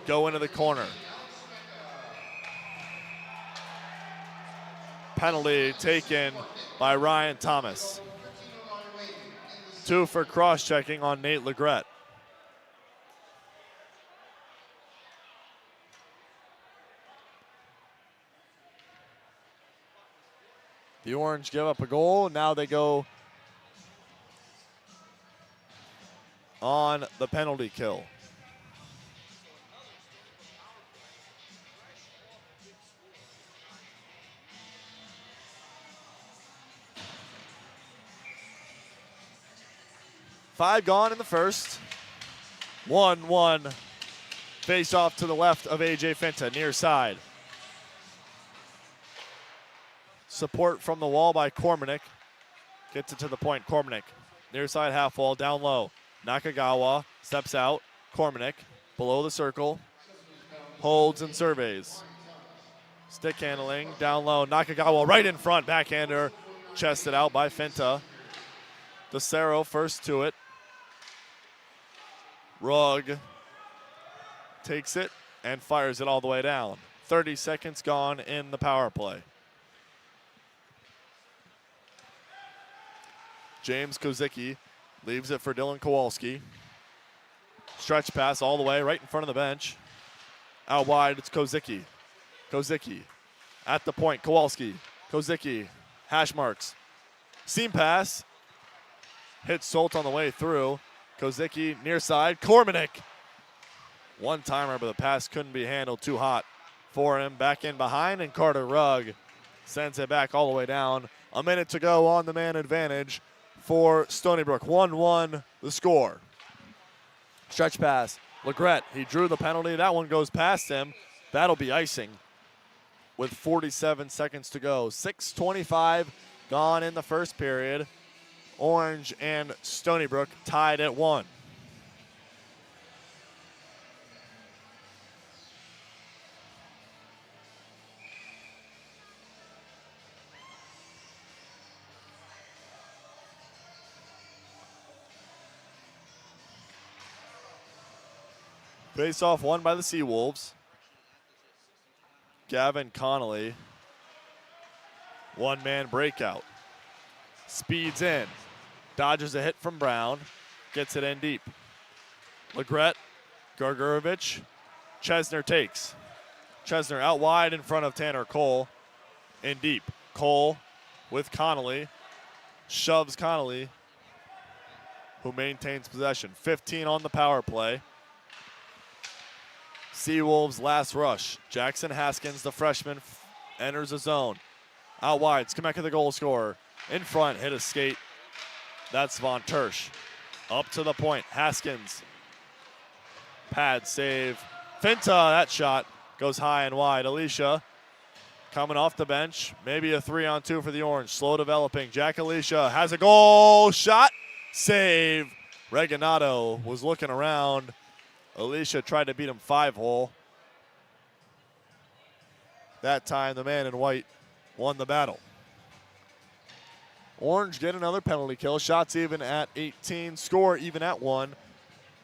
go into the corner. Penalty taken by Ryan Thomas. 2 for cross-checking on Nate Legret. The Orange give up a goal. Now they go on the penalty kill. Five gone in the first. 1-1. Face off to the left of AJ Finta, near side. Support from the wall by Cormanick. Gets it to the point. Cormanick, near side half wall, down low. Nakagawa steps out. Cormanick below the circle. Holds and surveys. Stick handling, down low. Nakagawa right in front, backhander. Chested out by Finta. DeCero first to it. Rugg takes it and fires it all the way down. 30 seconds gone in the power play. James Kozicki leaves it for Dylan Kowalski. Stretch pass all the way right in front of the bench. Out wide, it's Kozicki. Kozicki at the point, Kowalski. Kozicki, hash marks. Seam pass. Hits Solt on the way through. Kozicki near side. Cormanick. One timer, but the pass couldn't be handled. Too hot for him. Back in behind, and Carter Rugg sends it back all the way down. A minute to go on the man advantage for Stony Brook. 1-1 the score. Stretch pass. Legret, he drew the penalty. That one goes past him. That'll be icing. with 47 seconds to go. 6:25 gone in the first period. Orange and Stony Brook tied at 1. Face-off won by the Seawolves. Gavin Connolly. One-man breakout. Speeds in. Dodges a hit from Brown. Gets it in deep. Legret, Gargurovich. Chesner takes. Chesner out wide in front of Tanner Cole. In deep. Cole with Connolly. Shoves Connolly, who maintains possession. 15 on the power play. Seawolves last rush. Jackson Haskins, the freshman, enters the zone. Out wide, Skemeka the goal scorer. In front, hit a skate. That's Von Tersch. Up to the point, Haskins. Pad save. Finta, that shot goes high and wide. Alicia coming off the bench. Maybe a 3-on-2 for the Orange. Slow developing. Jack Alicia has a goal shot. Save. Reganado was looking around. Alicia tried to beat him 5-hole. That time, the man in white won the battle. Orange get another penalty kill. Shots even at 18. Score even at 1.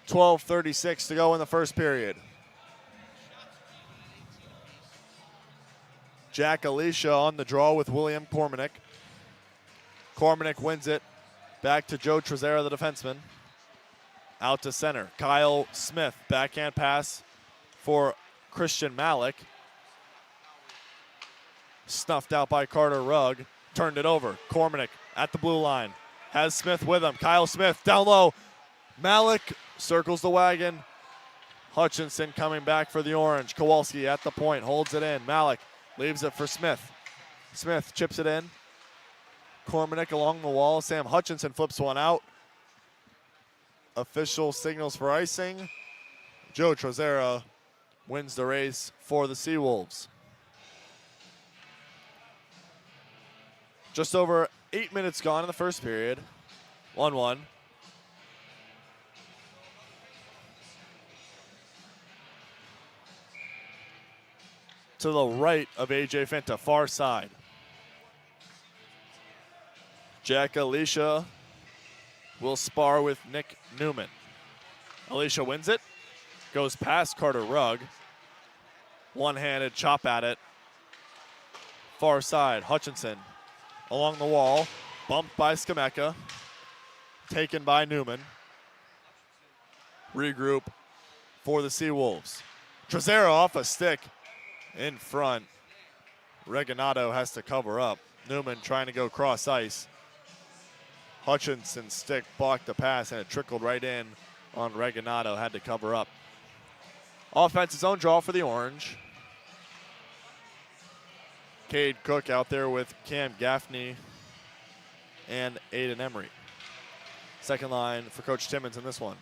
12:36 to go in the first period. Jack Alicia on the draw with William Cormanick. Cormanick wins it. Back to Joe Trezera, the defenseman. Out to center. Kyle Smith, backhand pass for Christian Malik. Snuffed out by Carter Rugg. Turned it over. Cormanick at the blue line. Has Smith with him. Kyle Smith down low. Malik circles the wagon. Hutchinson coming back for the Orange. Kowalski at the point. Holds it in. Malik leaves it for Smith. Smith chips it in. Cormanick along the wall. Sam Hutchinson flips one out. Official signals for icing. Joe Trezera wins the race for the Seawolves. Just over 8 minutes gone in the first period. 1-1. To the right of AJ Finta, far side. Jack Alicia will spar with Nick Newman. Alicia wins it. Goes past Carter Rugg. One-handed chop at it. Far side, Hutchinson along the wall. Bumped by Skemeka. Taken by Newman. Regroup for the Seawolves. Trezera off a stick in front. Reganado has to cover up. Newman trying to go cross ice. Hutchinson's stick blocked the pass and it trickled right in on Reganado. Had to cover up. Offense's own draw for the Orange. Cade Cook out there with Cam Gaffney and Aiden Emery. Second line for Coach Timmons in this one.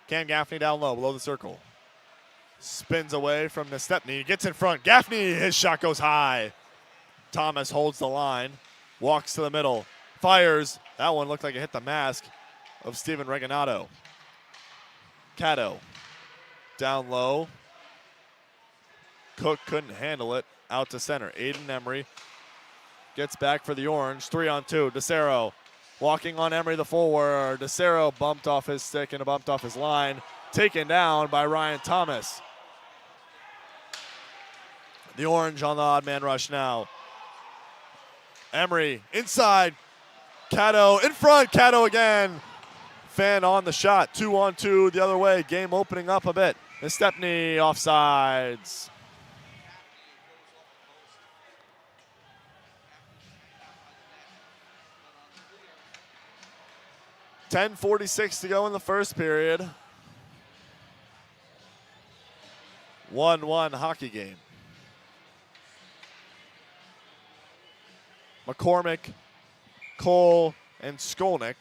Cam Gaffney down low, below the circle. Spins away from Nestepny, gets in front. Gaffney, his shot goes high. Thomas holds the line, walks to the middle, fires. That one looked like it hit the mask of Steven Reganado. Cato down low. Cook couldn't handle it. Out to center. Aiden Emery gets back for the Orange. 3-on-2. DeCero walking on Emery, the forward. DeCero bumped off his stick and bumped off his line. Taken down by Ryan Thomas. The Orange on the odd man rush now. Emery inside. Cato in front. Cato again. Fan on the shot. 2-on-2 the other way. Game opening up a bit. Stepney offsides. .46 to go in the first period. 1-1 hockey game. McCormick, Cole, and Skolnick.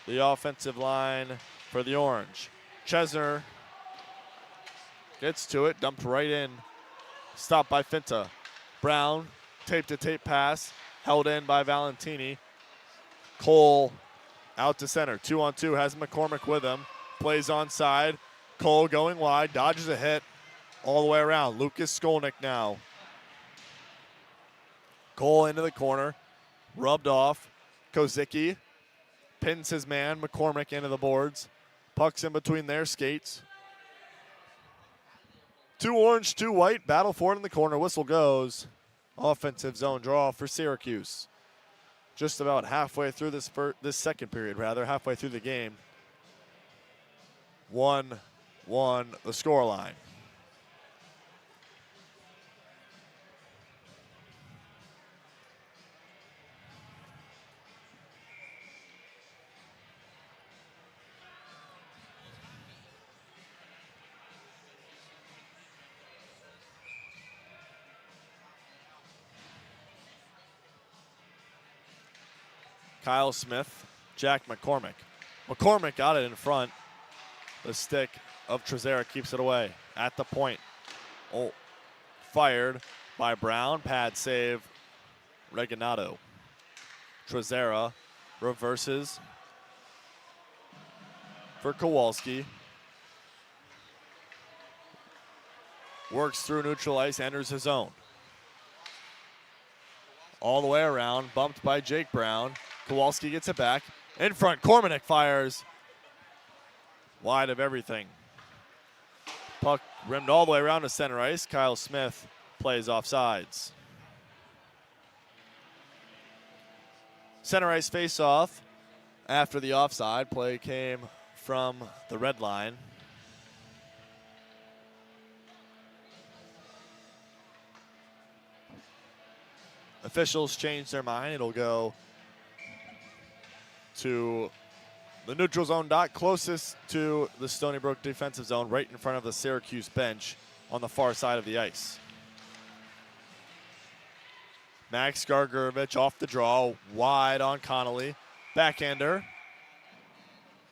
The offensive line for the Orange. Chesner gets to it, dumped right in Stopped by Finta. Brown, tape-to-tape pass, held in by Valentini. Cole out to center. 2-on-2, has McCormick with him. Plays onside. Cole going wide, dodges a hit all the way around. Lucas Skolnick now. Cole into the corner, rubbed off. Kozicki pins his man. McCormick into the boards. Puck's in between their skates. 2 orange, 2 white. Battle for it in the corner. Whistle goes. Offensive zone draw for Syracuse. Just about halfway through this second period, halfway through the game. 1-1 the scoreline. Kyle Smith, Jack McCormick. McCormick got it in front. The stick of Trezera keeps it away. At the point. Oh, fired by Brown. Pad save. Reginado. Trezera reverses for Kowalski. Works through neutral ice, enters his zone. All the way around, bumped by Jake Brown. Kowalski gets it back. In front, Kormanek fires. Wide of everything. Puck rimmed all the way around to center ice. Kyle Smith plays offsides. Center ice face-off. After the offside, play came from the red line. Officials changed their mind. It'll go to the neutral zone dot closest to the Stony Brook defensive zone, right in front of the Syracuse bench on the far side of the ice. Max Gargurovich off the draw, wide on Connolly. Backhander.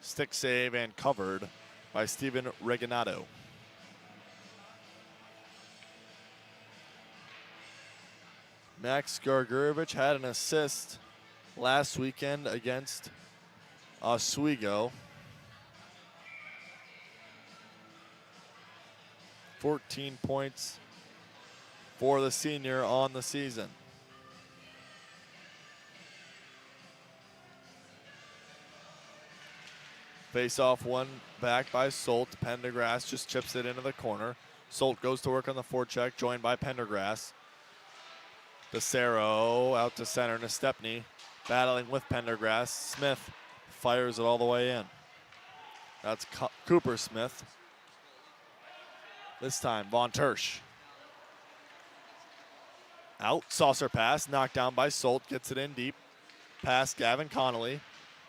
Stick save and covered by Steven Reginado. Max Gargurovich had an assist last weekend against Oswego. 14 points for the senior on the season. Face-off one back by Solt. Pendergrass just chips it into the corner. Solt goes to work on the forecheck, joined by Pendergrass. DeCero out to center. Nestepny battling with Pendergrass. Smith fires it all the way in. That's Cooper Smith. This time, Von Tersch. Out, saucer pass, knocked down by Solt, gets it in deep. Past Gavin Connolly.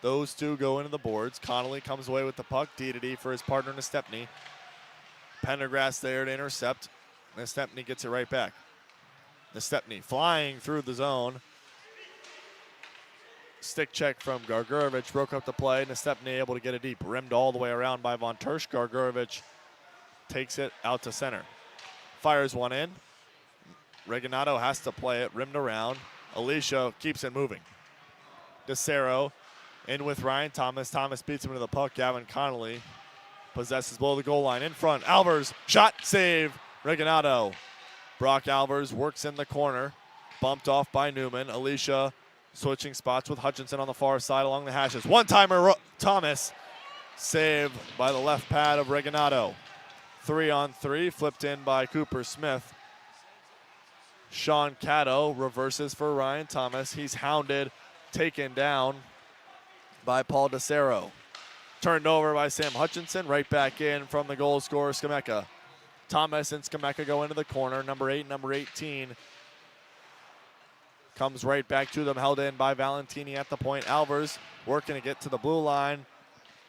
Those two go into the boards. Connolly comes away with the puck. D-to-D for his partner, Nestepny. Pendergrass there to intercept. Nestepny gets it right back. Nestepny flying through the zone. Stick check from Gargurovich, broke up the play. Nestepny able to get it deep. Rimmed all the way around by Von Tersch. Gargurovich takes it out to center. Fires one in. Reginado has to play it. Rimmed around. Alicia keeps it moving. DeCero in with Ryan Thomas. Thomas beats him into the puck. Gavin Connolly possesses below the goal line. In front, Albers. Shot, save. Reginado. Brock Albers works in the corner. Bumped off by Newman. Alicia switching spots with Hutchinson on the far side along the hashes. One-timer, Thomas. Save by the left pad of Reginado. 3-on-3, flipped in by Cooper Smith. Sean Caddo reverses for Ryan Thomas. He's hounded, taken down by Paul DeCero. Turned over by Sam Hutchinson. Right back in from the goal scorer, Skameka. Thomas and Skameka go into the corner. Number 8, number 18. Comes right back to them, held in by Valentini at the point. Albers working to get to the blue line.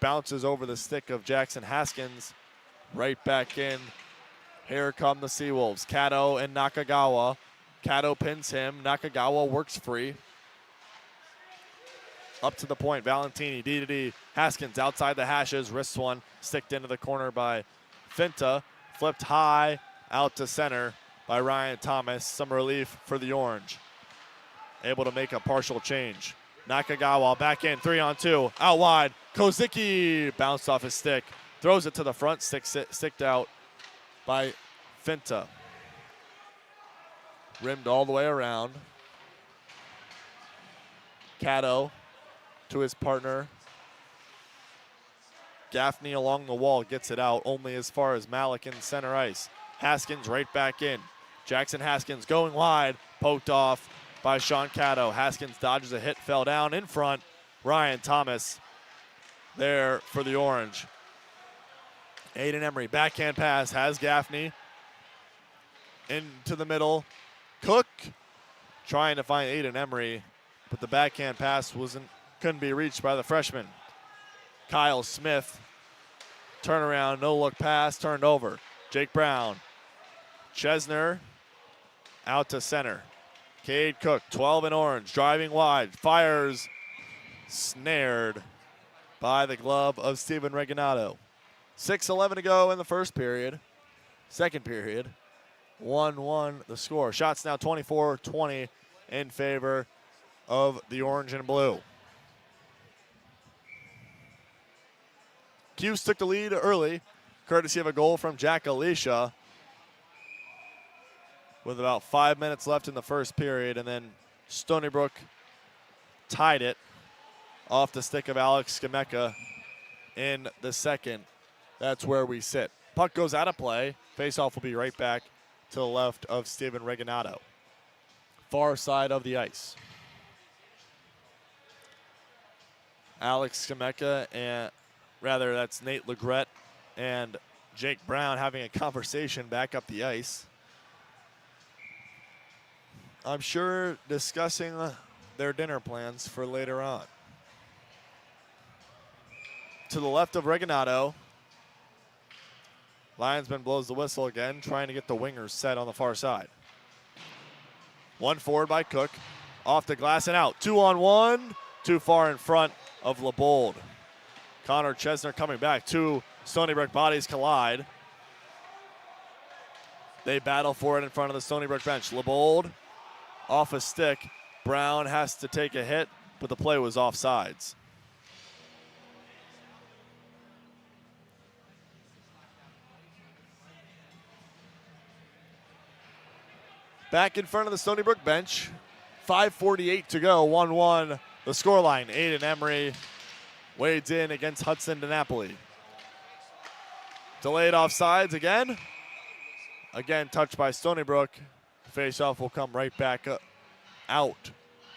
Bounces over the stick of Jackson Haskins. Right back in. Here come the Seawolves. Kato and Nakagawa. Kato pins him. Nakagawa works free. Up to the point. Valentini, D-to-D. Haskins outside the hashes. Wrists one. Sticked into the corner by Finta. Flipped high. Out to center. by Ryan Thomas. Some relief for the Orange. Able to make a partial change. Nakagawa back in, 3-on-2, out wide. Kozicki bounced off his stick, throws it to the front, sticked out by Finta. Rimmed all the way around. Cato to his partner. Gaffney along the wall gets it out, only as far as Malik in center ice. Haskins right back in. Jackson Haskins going wide, poked off by Sean Cato. Haskins dodges a hit, fell down in front. Ryan Thomas there for the Orange. Aiden Emery, backhand pass, has Gaffney into the middle. Cook trying to find Aiden Emery, but the backhand pass couldn't be reached by the freshman. Kyle Smith, turnaround, no look pass, turned over. Jake Brown, Chesner out to center. Cade Cook, 12 in orange, driving wide, fires, snared by the glove of Steven Reginato. 6:11 to go in the first period. Second period, 1-1 the score. Shots now 24-20 in favor of the orange and blue. Cuse took the lead early, courtesy of a goal from Jack Alicia, with about 5 minutes left in the first period, and then Stony Brook tied it off the stick of Alex Skameka in the second. That's where we sit. Puck goes out of play. Faceoff will be right back to the left of Steven Reginato. Far side of the ice. Alex Skameka, and rather that's Nate Legret and Jake Brown having a conversation back up the ice. I'm sure discussing their dinner plans for later on. To the left of Reginato. Linesman blows the whistle again, trying to get the wingers set on the far side. One forward by Cook. Off the glass and out. 2-on-1. Too far in front of LeBold. Connor Chesner coming back. Two Stony Brook bodies collide. They battle for it in front of the Stony Brook bench. LeBold off a stick. Brown has to take a hit, but the play was offsides. Back in front of the Stony Brook bench. 5:48 to go, 1-1 the scoreline. Aiden Emery wades in against Hudson DiNapoli. Delayed offsides again. Again touched by Stony Brook. Faceoff will come right back out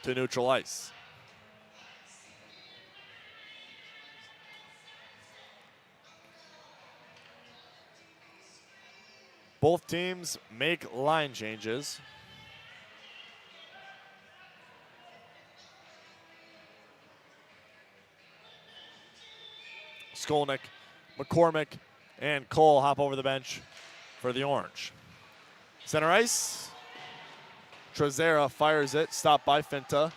to neutral ice. Both teams make line changes. Skolnick, McCormick, and Cole hop over the bench for the Orange. Center ice. Trezera fires it, stopped by Finta.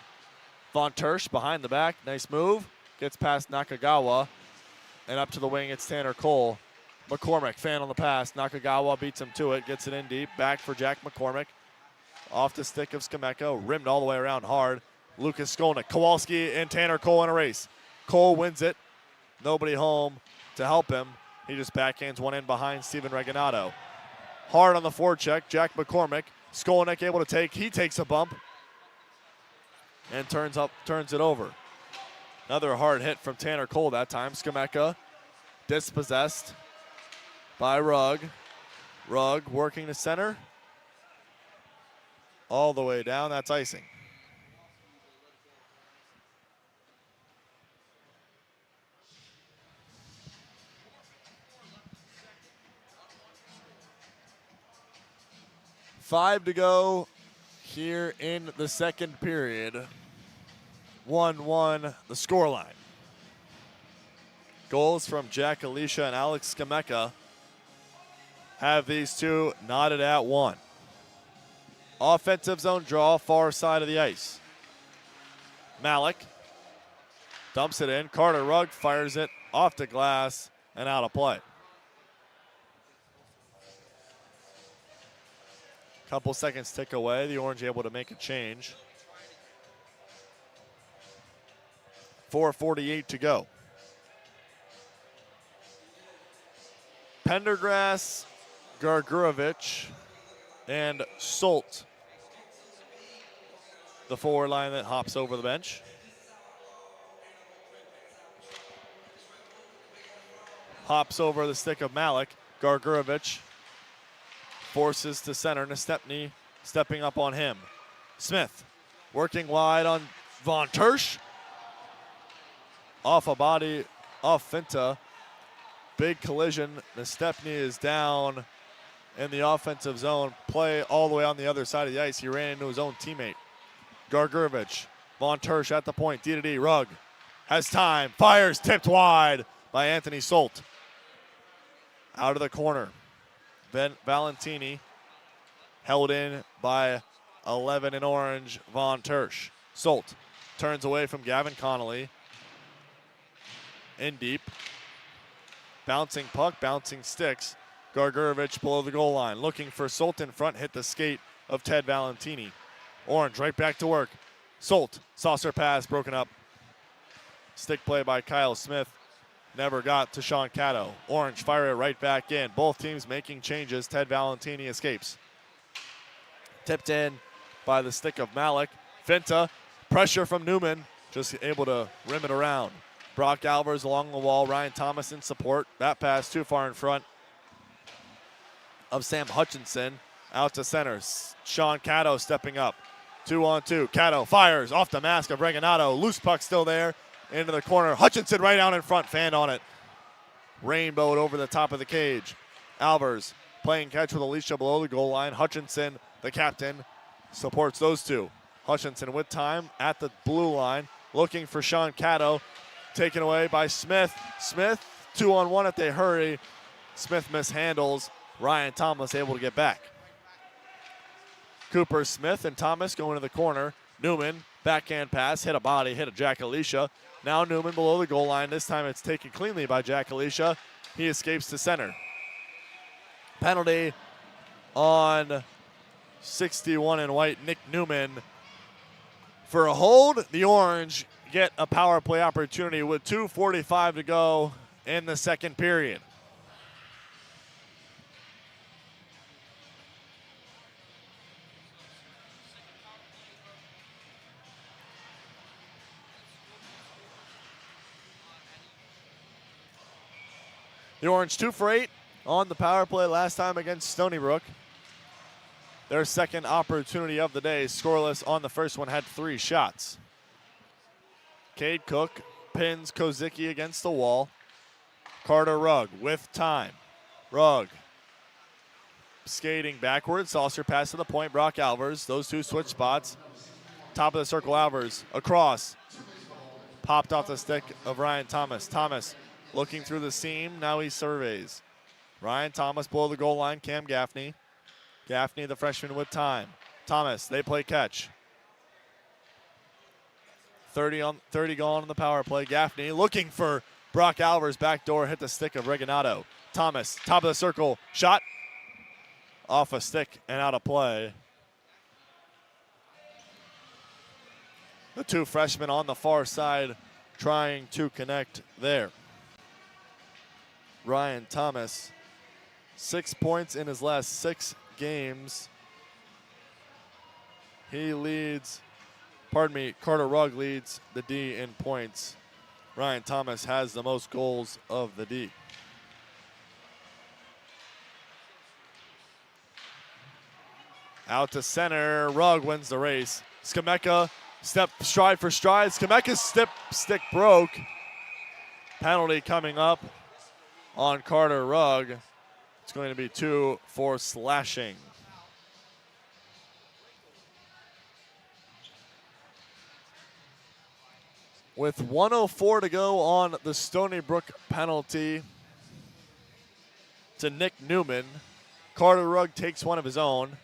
Von Tersch behind the back, nice move. Gets past Nakagawa, and up to the wing, it's Tanner Cole. McCormick, fan on the pass. Nakagawa beats him to it, gets it in deep. Back for Jack McCormick. Off the stick of Skameka, rimmed all the way around hard. Lucas Skolnick, Kowalski, and Tanner Cole in a race. Cole wins it. Nobody home to help him. He just backhands one in behind Steven Reginato. Hard on the forecheck, Jack McCormick. Skolnick able to take, he takes a bump and turns it over. Another hard hit from Tanner Cole that time. Skameka dispossessed by Rugg. Rugg working to center. All the way down, that's icing. Five to go here in the second period. 1-1 the scoreline. Goals from Jack Alicia and Alex Skameka have these two knotted at 1. Offensive zone draw, far side of the ice. Malik dumps it in. Carter Rugg fires it off the glass and out of play. Couple seconds tick away. The Orange able to make a change. 4:48 to go. Pendergrass, Gargurovich, and Solt. The forward line that hops over the bench. Hops over the stick of Malik. Gargurovich forces to center. Nestepny stepping up on him. Smith working wide on Von Tersch. Off a body, off Finta. Big collision. Nestepny is down in the offensive zone. Play all the way on the other side of the ice. He ran into his own teammate. Gargurovich. Von Tersch at the point. D-to-D. Rugg has time. Fires. Tipped wide by Anthony Solt. Out of the corner. Valentini held in by 11 in orange, Von Tersch. Solt turns away from Gavin Connolly. In deep. Bouncing puck, bouncing sticks. Gargurovich below the goal line. Looking for Solt in front, hit the skate of Ted Valentini. Orange right back to work. Solt, saucer pass, broken up. Stick play by Kyle Smith. Never got to Sean Caddo. Orange fire it right back in. Both teams making changes. Ted Valentini escapes. Tipped in by the stick of Malik. Finta, pressure from Newman. Just able to rim it around. Brock Albers along the wall. Ryan Thomas in support. That pass too far in front of Sam Hutchinson. Out to center. Sean Caddo stepping up. 2-on-2. Caddo fires off the mask of Regalado. Loose puck still there. Into the corner. Hutchinson right out in front. Fanned on it. Rainbowed over the top of the cage. Albers playing catch with Alicia below the goal line. Hutchinson, the captain, supports those two. Hutchinson with time at the blue line. Looking for Sean Caddo. Taken away by Smith. Smith, 2-on-1 if they hurry. Smith mishandles. Ryan Thomas able to get back. Cooper, Smith, and Thomas going to the corner. Newman, backhand pass, hit a body, hit a Jack Alicia. Now Newman below the goal line. This time it's taken cleanly by Jack Alicia. He escapes to center. Penalty on 61 in white, Nick Newman. For a hold, the Orange get a power play opportunity with 2:45 to go in the second period. The Orange 2 for 8 on the power play last time against Stony Brook. Their second opportunity of the day, scoreless on the first one, had 3 shots. Cade Cook pins Kozicki against the wall. Carter Rugg with time. Rugg skating backwards, saucer pass to the point, Brock Albers. Those two switch spots. Top of the circle, Albers across. Popped off the stick of Ryan Thomas. Thomas looking through the seam, now he surveys. Ryan Thomas below the goal line, Cam Gaffney. Gaffney, the freshman, with time. Thomas, they play catch. 30 gone on the power play. Gaffney looking for Brock Albers, backdoor, hit the stick of Regalado. Thomas, top of the circle, shot. Off a stick and out of play. The two freshmen on the far side trying to connect there. Ryan Thomas, 6 points in his last 6 games. He leads, Carter Rugg leads the D in points. Ryan Thomas has the most goals of the D. Out to center, Rugg wins the race. Skameka, stride for stride. Skameka's stick broke. Penalty coming up on Carter Rugg. It's going to be 2 for slashing. With 1:04 to go on the Stony Brook penalty to Nick Newman, Carter Rugg takes one of his own.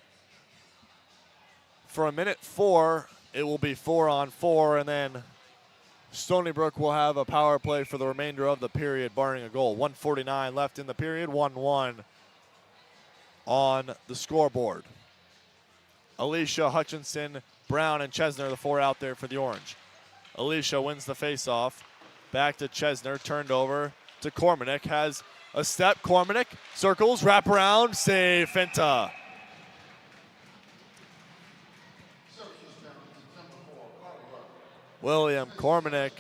For a minute 4, it will be 4-on-4, and then Stony Brook will have a power play for the remainder of the period, barring a goal. 1:49 left in the period, 1-1 on the scoreboard. Alicia, Hutchinson, Brown, and Chesner, the 4 out there for the Orange. Alicia wins the faceoff. Back to Chesner, turned over to Cormanick. Has a step. Cormanick circles, wrap around, save, Finta. William Cormanick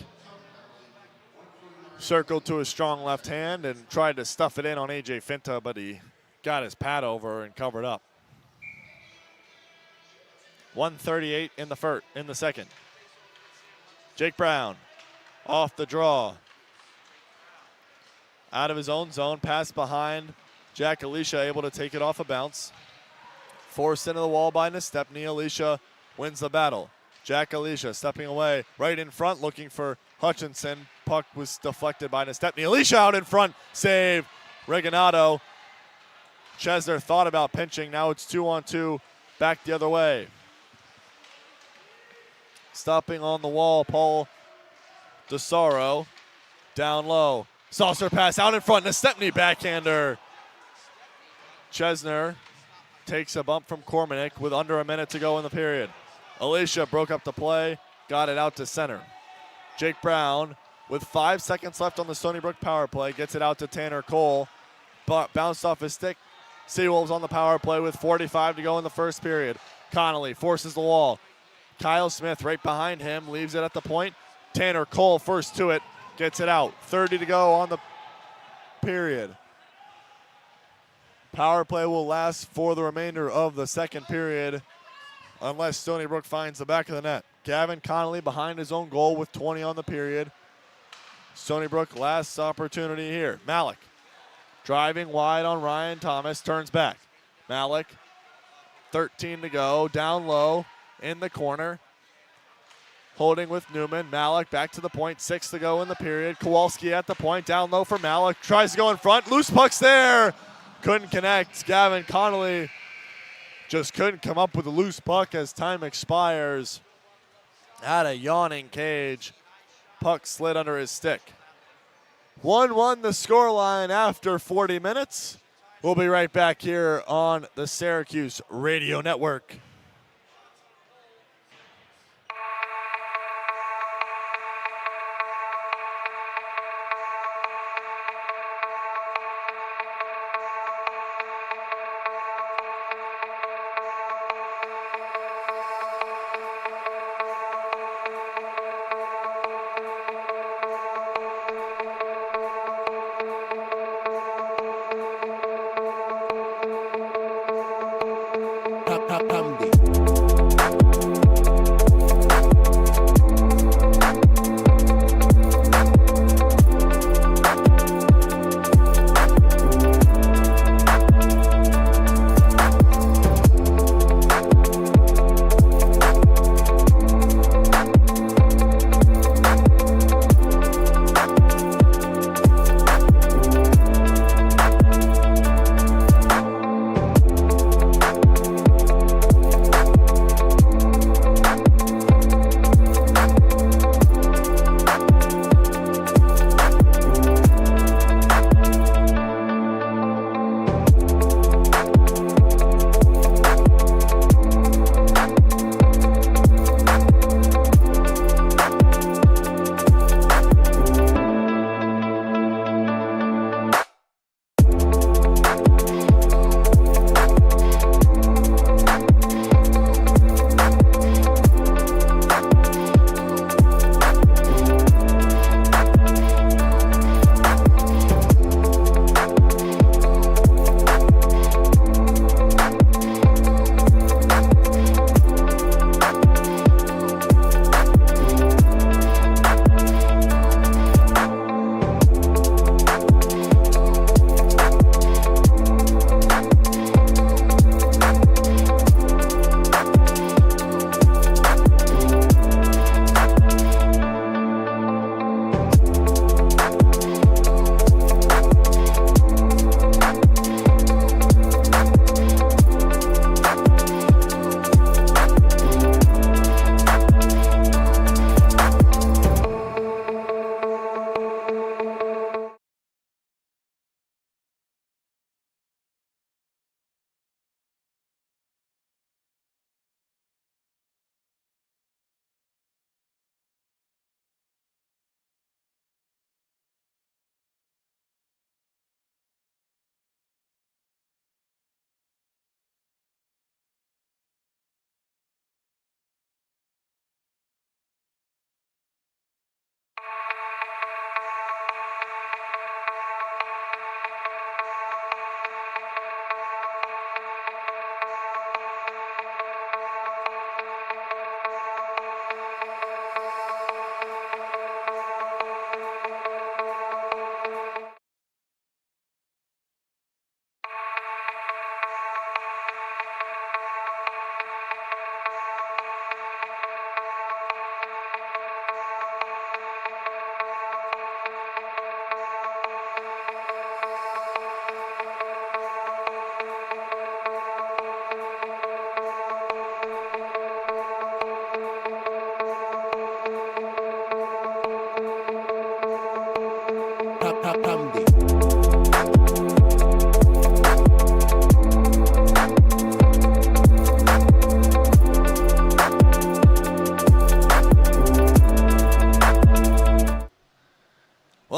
circled to his strong left hand and tried to stuff it in on AJ Finta, but he got his pad over and covered up. 1:38 in the second. Jake Brown off the draw. Out of his own zone, pass behind. Jack Alicia able to take it off a bounce. Forced into the wall by Nestepny. Alicia wins the battle. Jack Alicia stepping away right in front, looking for Hutchinson. Puck was deflected by Nestepny. Alicia out in front, save. Reganado. Chesner thought about pinching. Now it's 2-on-2, back the other way. Stopping on the wall, Paul DeSaro. Down low. Saucer pass out in front. Nestepny backhander. Chesner takes a bump from Cormanick with under a minute to go in the period. Alicia broke up the play, got it out to center. Jake Brown with 5 seconds left on the Stony Brook power play gets it out to Tanner Cole, but bounced off his stick. Seawolves on the power play with 45 to go in the first period. Connolly forces the wall. Kyle Smith right behind him, leaves it at the point. Tanner Cole first to it, gets it out. 30 to go on the period. Power play will last for the remainder of the second period unless Stony Brook finds the back of the net. Gavin Connolly behind his own goal with 20 on the period. Stony Brook last opportunity here. Malik driving wide on Ryan Thomas, turns back. Malik, 13 to go, down low in the corner. Holding with Newman. Malik back to the point, 6 to go in the period. Kowalski at the point, down low for Malik. Tries to go in front, loose puck's there. Couldn't connect. Gavin Connolly just couldn't come up with a loose puck as time expires. At a yawning cage. Puck slid under his stick. 1-1 the scoreline after 40 minutes. We'll be right back here on the Syracuse Radio Network.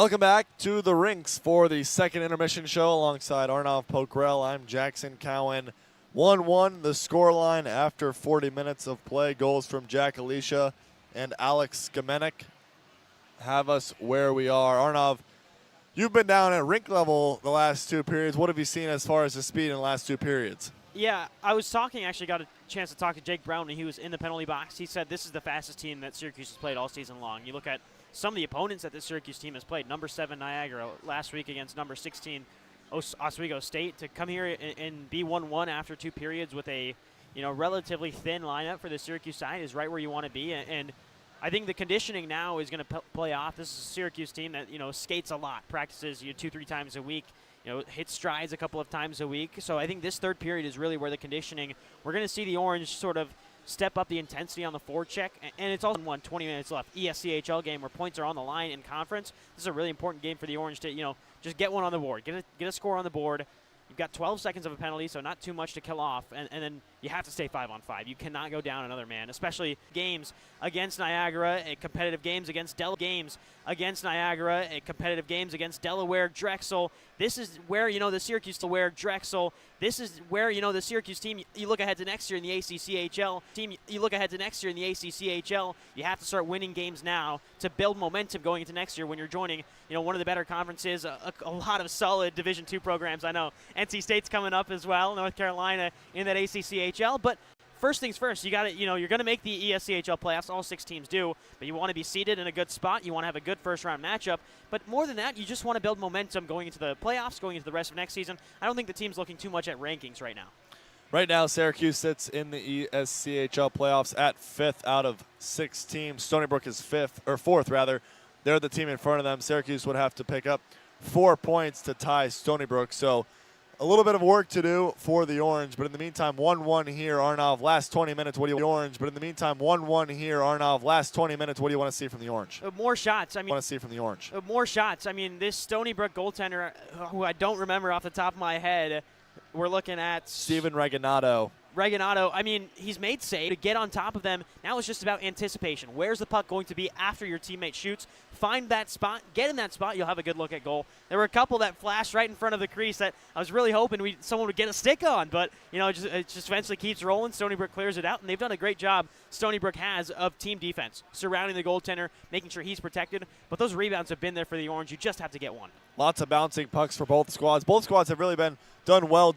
Welcome back to the Rinx for the second intermission show alongside Arnav Pokrell. I'm Jackson Cowen. 1-1 the scoreline after 40 minutes of play. Goals from Jack Alicia and Alex Skamenek have us where we are. Arnav, you've been down at rink level the last two periods. What have you seen as far as the speed in the last two periods? Yeah, I was talking, actually got a chance to talk to Jake Brown when he was in the penalty box. He said this is the fastest team that Syracuse has played all season long. You look at some of the opponents that the Syracuse team has played. Number 7 Niagara last week against number 16 Oswego State. To come here and be 1-1 after two periods with a relatively thin lineup for the Syracuse side is right where you want to be. And I think the conditioning now is going to play off. This is a Syracuse team that skates a lot, practices 2-3 times a week. Hits strides a couple of times a week. So I think this third period is really where the conditioning, we're going to see the Orange sort of step up the intensity on the forecheck. And it's also 20 minutes left. ESCHL game where points are on the line in conference. This is a really important game for the Orange to, just get one on the board. Get a score on the board. You've got 12 seconds of a penalty, so not too much to kill off. And then you have to stay 5-on-5. You cannot go down another man, especially games against Niagara, competitive games against Niagara, competitive games against Delaware, Drexel. This is where, the Syracuse Drexel. This is where, the Syracuse team, you look ahead to next year in the ACCHL. You have to start winning games now to build momentum going into next year when you're joining, one of the better conferences, a lot of solid Division II programs. I know NC State's coming up as well, North Carolina in that ACCHL. But first things first, you got to, you're going to make the ESCHL playoffs. All 6 teams do, but you want to be seated in a good spot. You want to have a good first-round matchup. But more than that, you just want to build momentum going into the playoffs, going into the rest of next season. I don't think the team's looking too much at rankings right now. Right now, Syracuse sits in the ESCHL playoffs at 5th out of 6 teams. Stony Brook is 4th rather. They're the team in front of them. Syracuse would have to pick up 4 points to tie Stony Brook. So a little bit of work to do for the Orange, but in the meantime, 1-1 here, Arnav. Last 20 minutes, what do you want to see from the Orange? More shots. More shots. This Stony Brook goaltender, who I don't remember off the top of my head, we're looking at Steven Reginato. He's made saves to get on top of them. Now it's just about anticipation. Where's the puck going to be after your teammate shoots? Find that spot. Get in that spot. You'll have a good look at goal. There were a couple that flashed right in front of the crease that I was really hoping someone would get a stick on, but it just eventually keeps rolling. Stony Brook clears it out, and they've done a great job. Stony Brook has of team defense, surrounding the goaltender, making sure he's protected. But those rebounds have been there for the Orange. You just have to get one. Lots of bouncing pucks for both squads. Both squads have really been done well.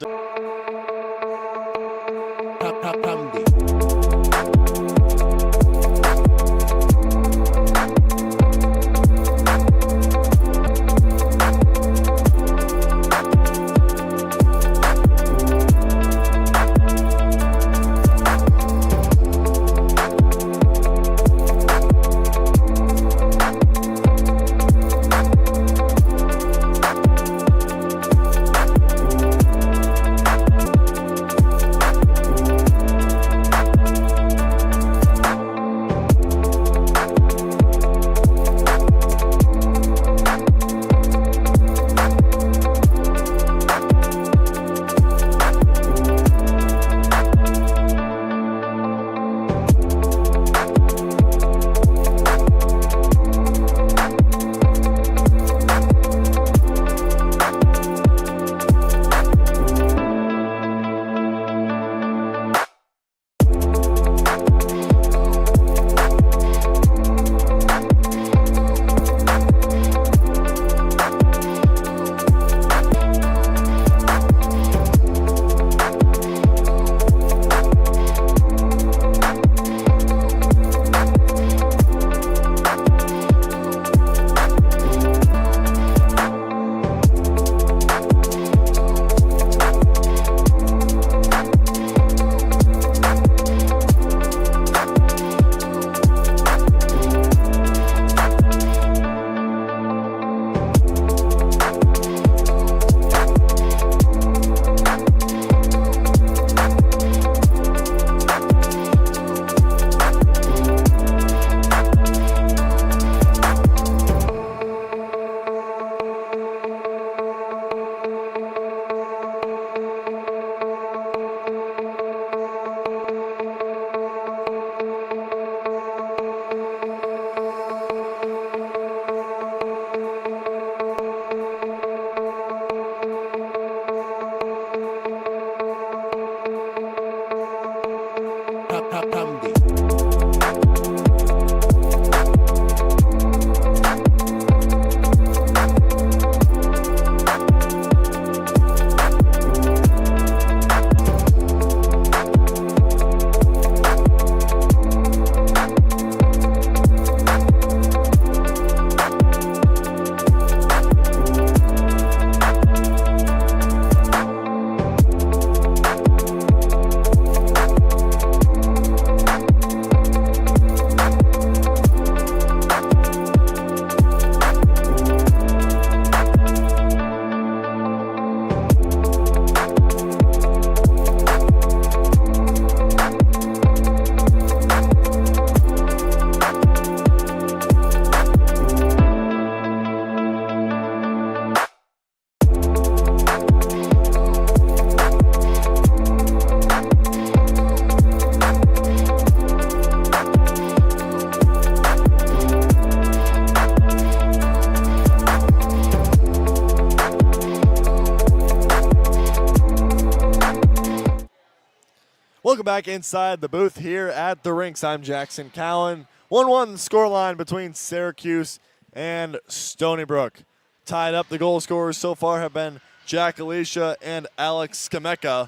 Welcome back inside the booth here at the Rinx. I'm Jackson Cowen. 1-1 scoreline between Syracuse and Stony Brook. Tied up, the goal scorers so far have been Jack Alicia and Alex Skameka.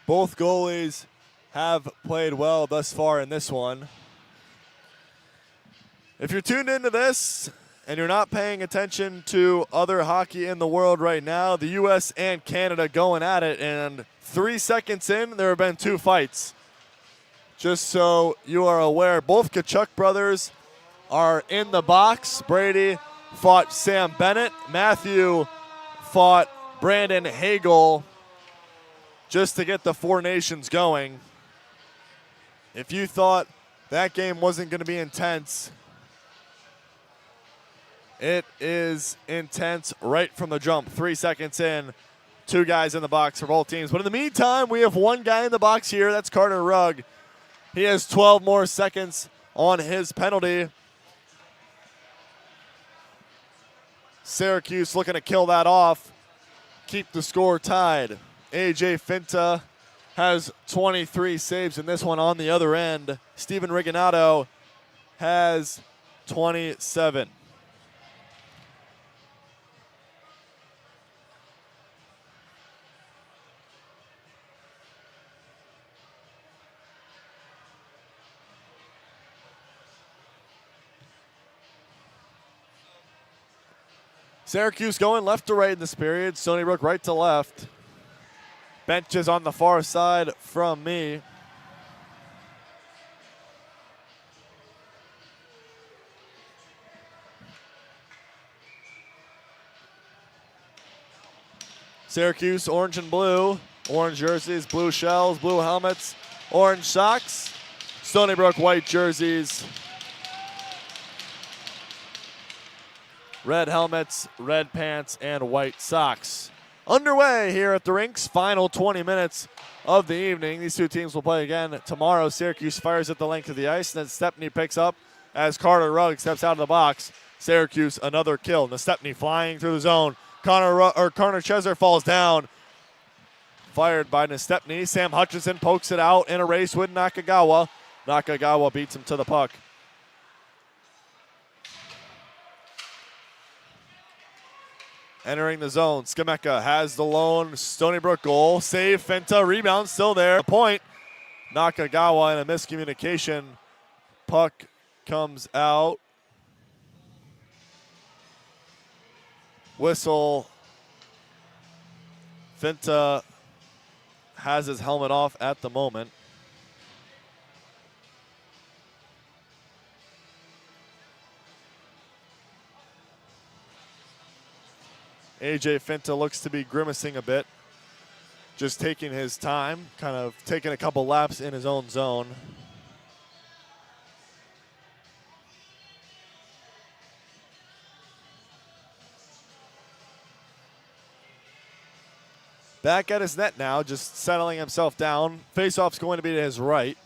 Both goalies have played well thus far in this one. If you're tuned into this and you're not paying attention to other hockey in the world right now, the U.S. and Canada going at it, and 3 seconds in, there have been 2 fights. Just so you are aware, both Kachuk brothers are in the box. Brady fought Sam Bennett. Matthew fought Brandon Hagel just to get the Four Nations going. If you thought that game wasn't going to be intense, it is intense right from the jump. 3 seconds in, 2 guys in the box for both teams. But in the meantime, we have 1 guy in the box here. That's Carter Rugg. He has 12 more seconds on his penalty. Syracuse looking to kill that off, keep the score tied. AJ Finta has 23 saves in this one on the other end. Steven Rigonato has 27. Syracuse going left to right in this period. Stony Brook right to left. Benches on the far side from me. Syracuse, orange and blue. Orange jerseys, blue shells, blue helmets, orange socks. Stony Brook, white jerseys. Red helmets, red pants, and white socks. Underway here at the Rinx. Final 20 minutes of the evening. These 2 teams will play again tomorrow. Syracuse fires at the length of the ice, and then Stepney picks up as Carter Rugg steps out of the box. Syracuse, another kill. Stepney flying through the zone. Connor Chesser falls down. Fired by Stepney. Sam Hutchinson pokes it out in a race with Nakagawa. Nakagawa beats him to the puck. Entering the zone, Skameka has the lone Stony Brook goal. Save, Finta, rebound, still there. The point, Nakagawa in a miscommunication. Puck comes out. Whistle. Finta has his helmet off at the moment. AJ Finta looks to be grimacing a bit, just taking his time, kind of taking a couple laps in his own zone. Back at his net now, just settling himself down. Faceoff's going to be to his right.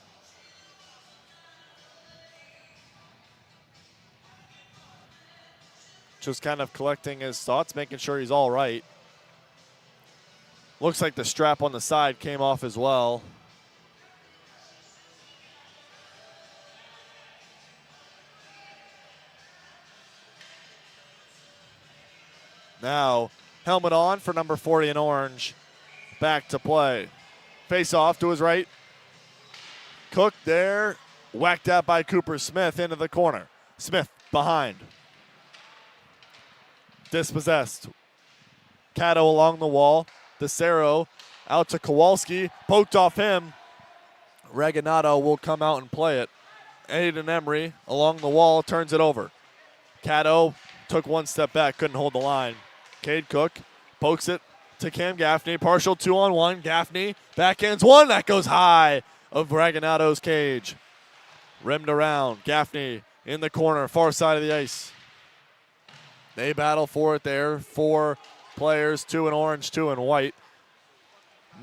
Just kind of collecting his thoughts, making sure he's all right. Looks like the strap on the side came off as well. Now, helmet on for number 40 in orange. Back to play. Face off to his right. Cook there. Whacked out by Cooper Smith into the corner. Smith behind. Dispossessed. Cato along the wall. DeCero out to Kowalski. Poked off him. Regginato will come out and play it. Aiden Emery along the wall turns it over. Cato took 1 step back, couldn't hold the line. Cade Cook pokes it to Cam Gaffney. Partial 2-on-1. Gaffney backhands one. That goes high of Regginato's cage. Rimmed around. Gaffney in the corner, far side of the ice. They battle for it there. 4 players, 2 in orange, 2 in white.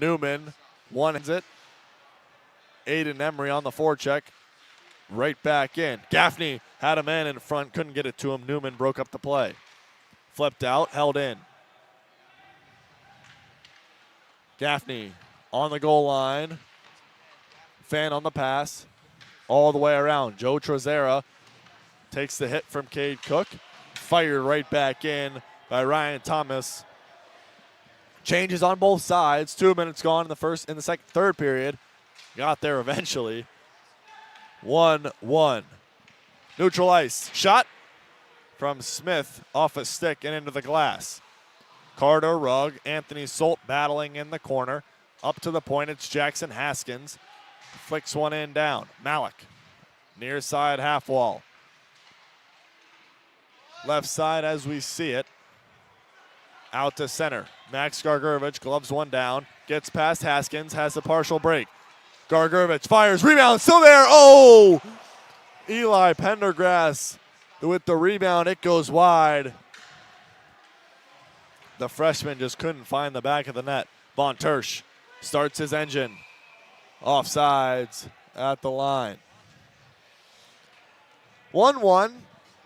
Newman wins it. Aiden Emery on the forecheck. Right back in. Gaffney had a man in front, couldn't get it to him. Newman broke up the play. Flipped out, held in. Gaffney on the goal line. Fan on the pass. All the way around. Joe Trezera takes the hit from Cade Cook. Fired right back in by Ryan Thomas. Changes on both sides. 2 minutes gone in the third period. Got there eventually. 1-1. Neutral ice. Shot from Smith off a stick and into the glass. Carter Rugg, Anthony Solt battling in the corner. Up to the point, it's Jackson Haskins. Flicks one in down. Malik, near side half wall. Left side as we see it. Out to center. Max Gargurovich gloves one down. Gets past Haskins, has a partial break. Gargurovich fires, rebound, still there. Oh! Eli Pendergrass with the rebound. It goes wide. The freshman just couldn't find the back of the net. Von Tersch starts his engine. Offsides at the line. 1-1.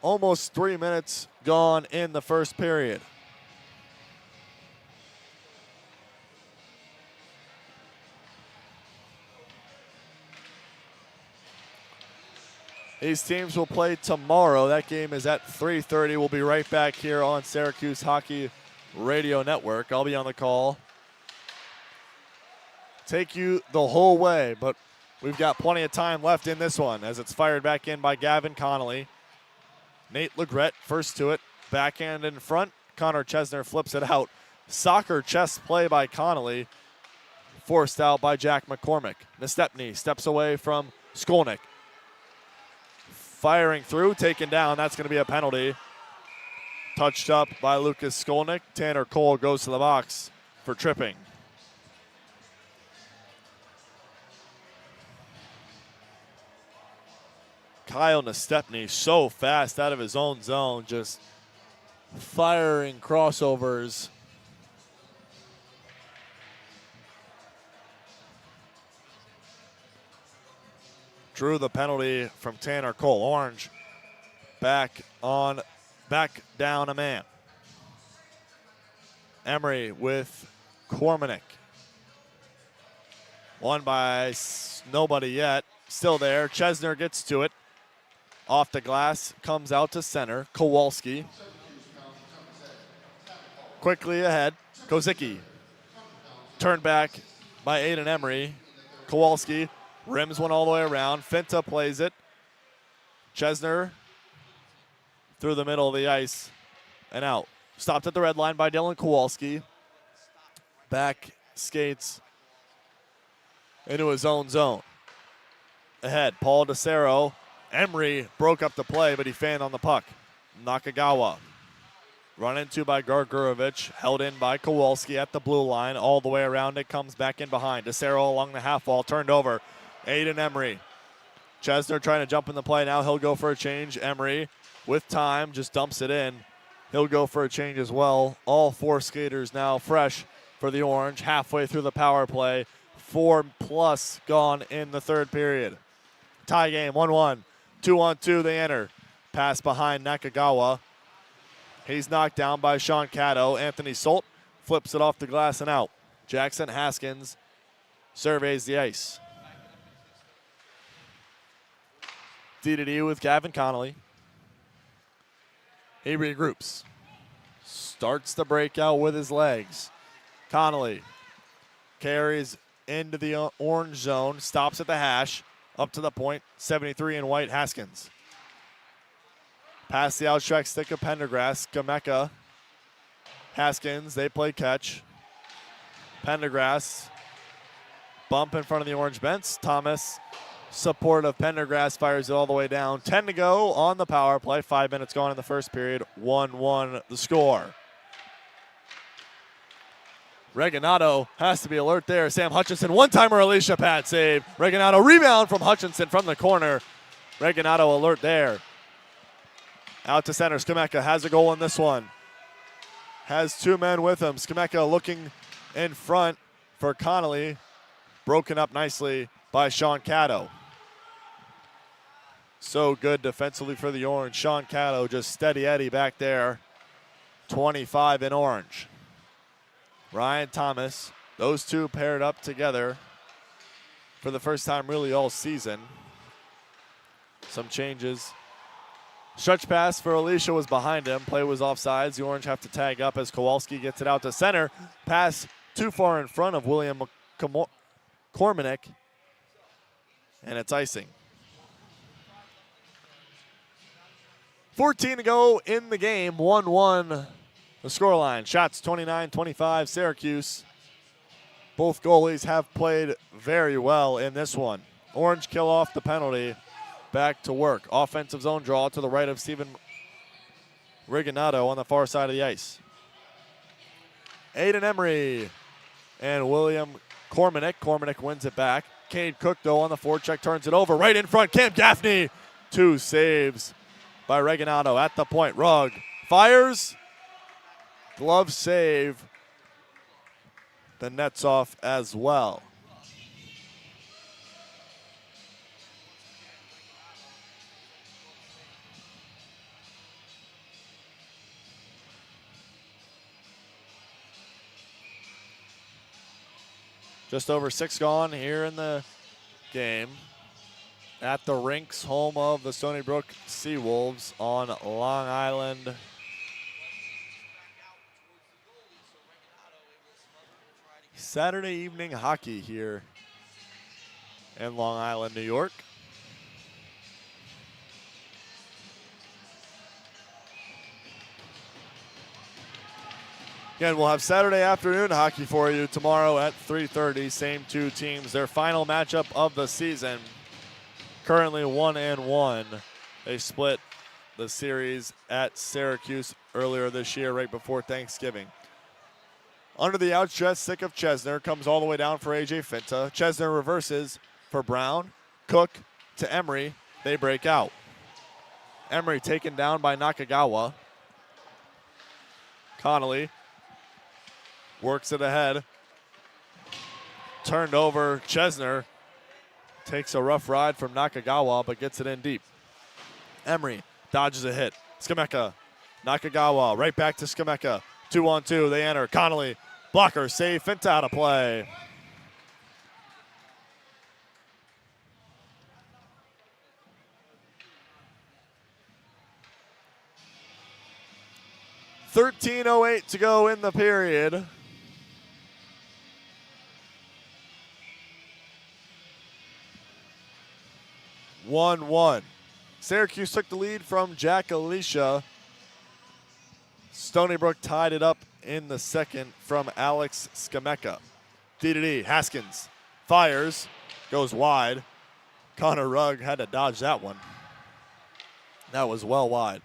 Almost 3 minutes gone in the first period. These teams will play tomorrow. That game is at 3:30. We'll be right back here on Syracuse Hockey Radio Network. I'll be on the call. Take you the whole way, but we've got plenty of time left in this one as it's fired back in by Gavin Connolly. Nate Legret first to it. Backhand in front. Connor Chesner flips it out. Soccer chest play by Connolly. Forced out by Jack McCormick. Nestepny steps away from Skolnick. Firing through, taken down. That's going to be a penalty. Touched up by Lucas Skolnick. Tanner Cole goes to the box for tripping. Kyle Nestepny so fast out of his own zone, just firing crossovers. Drew the penalty from Tanner Cole. Orange back down a man. Emery with Cormanick. Won by nobody yet. Still there. Chesner gets to it. Off the glass, comes out to center. Kowalski. Quickly ahead. Kozicki. Turned back by Aiden Emery. Kowalski rims one all the way around. Finta plays it. Chesner through the middle of the ice and out. Stopped at the red line by Dylan Kowalski. Back skates into his own zone. Ahead, Paul DeCero. Emery broke up the play, but he fanned on the puck. Nakagawa. Run into by Gargurovich. Held in by Kowalski at the blue line. All the way around it. Comes back in behind. DeCero along the half wall. Turned over. Aiden Emery. Chesner trying to jump in the play. Now he'll go for a change. Emery with time just dumps it in. He'll go for a change as well. All four skaters now fresh for the Orange. Halfway through the power play. 4+ gone in the third period. Tie game, 1-1. 2-on-2, they enter. Pass behind Nakagawa. He's knocked down by Sean Caddo. Anthony Solt flips it off the glass and out. Jackson Haskins surveys the ice. D-to-D with Gavin Connolly. He regroups. Starts the breakout with his legs. Connolly carries into the orange zone. Stops at the hash. Up to the point, 73 in white, Haskins. Past the outstretched stick of Pendergrass, Gameka. Haskins, they play catch. Pendergrass, bump in front of the orange bench. Thomas, support of Pendergrass, fires it all the way down. 10 to go on the power play. 5 minutes gone in the first period. 1-1 the score. Reginato has to be alert there. Sam Hutchinson, one-timer, Alicia pad save. Reginato rebound from Hutchinson from the corner. Reginato alert there. Out to center. Skameka has a goal in this one. Has two men with him. Skameka looking in front for Connolly. Broken up nicely by Sean Caddo. So good defensively for the Orange. Sean Caddo just steady Eddie back there. 25 in orange. Ryan Thomas Those two paired up together for the first time really all season. Some changes. Stretch pass for Alicia was behind him. Play was offsides. The Orange have to tag up as Kowalski gets it out to center. Pass too far in front of William Cormanick. And it's icing. 14 to go in the game. 1-1 the scoreline. Shots 29-25 Syracuse. Both goalies have played very well in this one. Orange kill off the penalty. Back to work. Offensive zone draw to the right of Stephen Rigonato on the far side of the ice. Aiden Emery and William Cormanick. Cormanick wins it back. Cade Cook, though, on the forecheck, turns it over. Right in front, Cam Gaffney. 2 saves by Rigonato at the point. Rugg fires. Glove save. The net's off as well. Just over 6 gone here in the game at the Rinx, home of the Stony Brook Seawolves on Long Island. Saturday evening hockey here in Long Island, New York. Again, we'll have Saturday afternoon hockey for you tomorrow at 3:30. Same 2 teams. Their final matchup of the season. Currently 1-1. They split the series at Syracuse earlier this year, right before Thanksgiving. Under the outstretched stick of Chesner, comes all the way down for A.J. Finta. Chesner reverses for Brown. Cook to Emery. They break out. Emery taken down by Nakagawa. Connolly works it ahead. Turned over. Chesner takes a rough ride from Nakagawa, but gets it in deep. Emery dodges a hit. Skameka. Nakagawa right back to Skameka. 2-on-2. They enter. Connolly. Blocker save. Finta out of play. .13:08 to go in the period. (1-1). Syracuse took the lead from Jack Alicia. Stony Brook tied it up in the second from Alex Skameka. D-to-D. Haskins fires, goes wide. Connor Rugg had to dodge that one. That was well wide.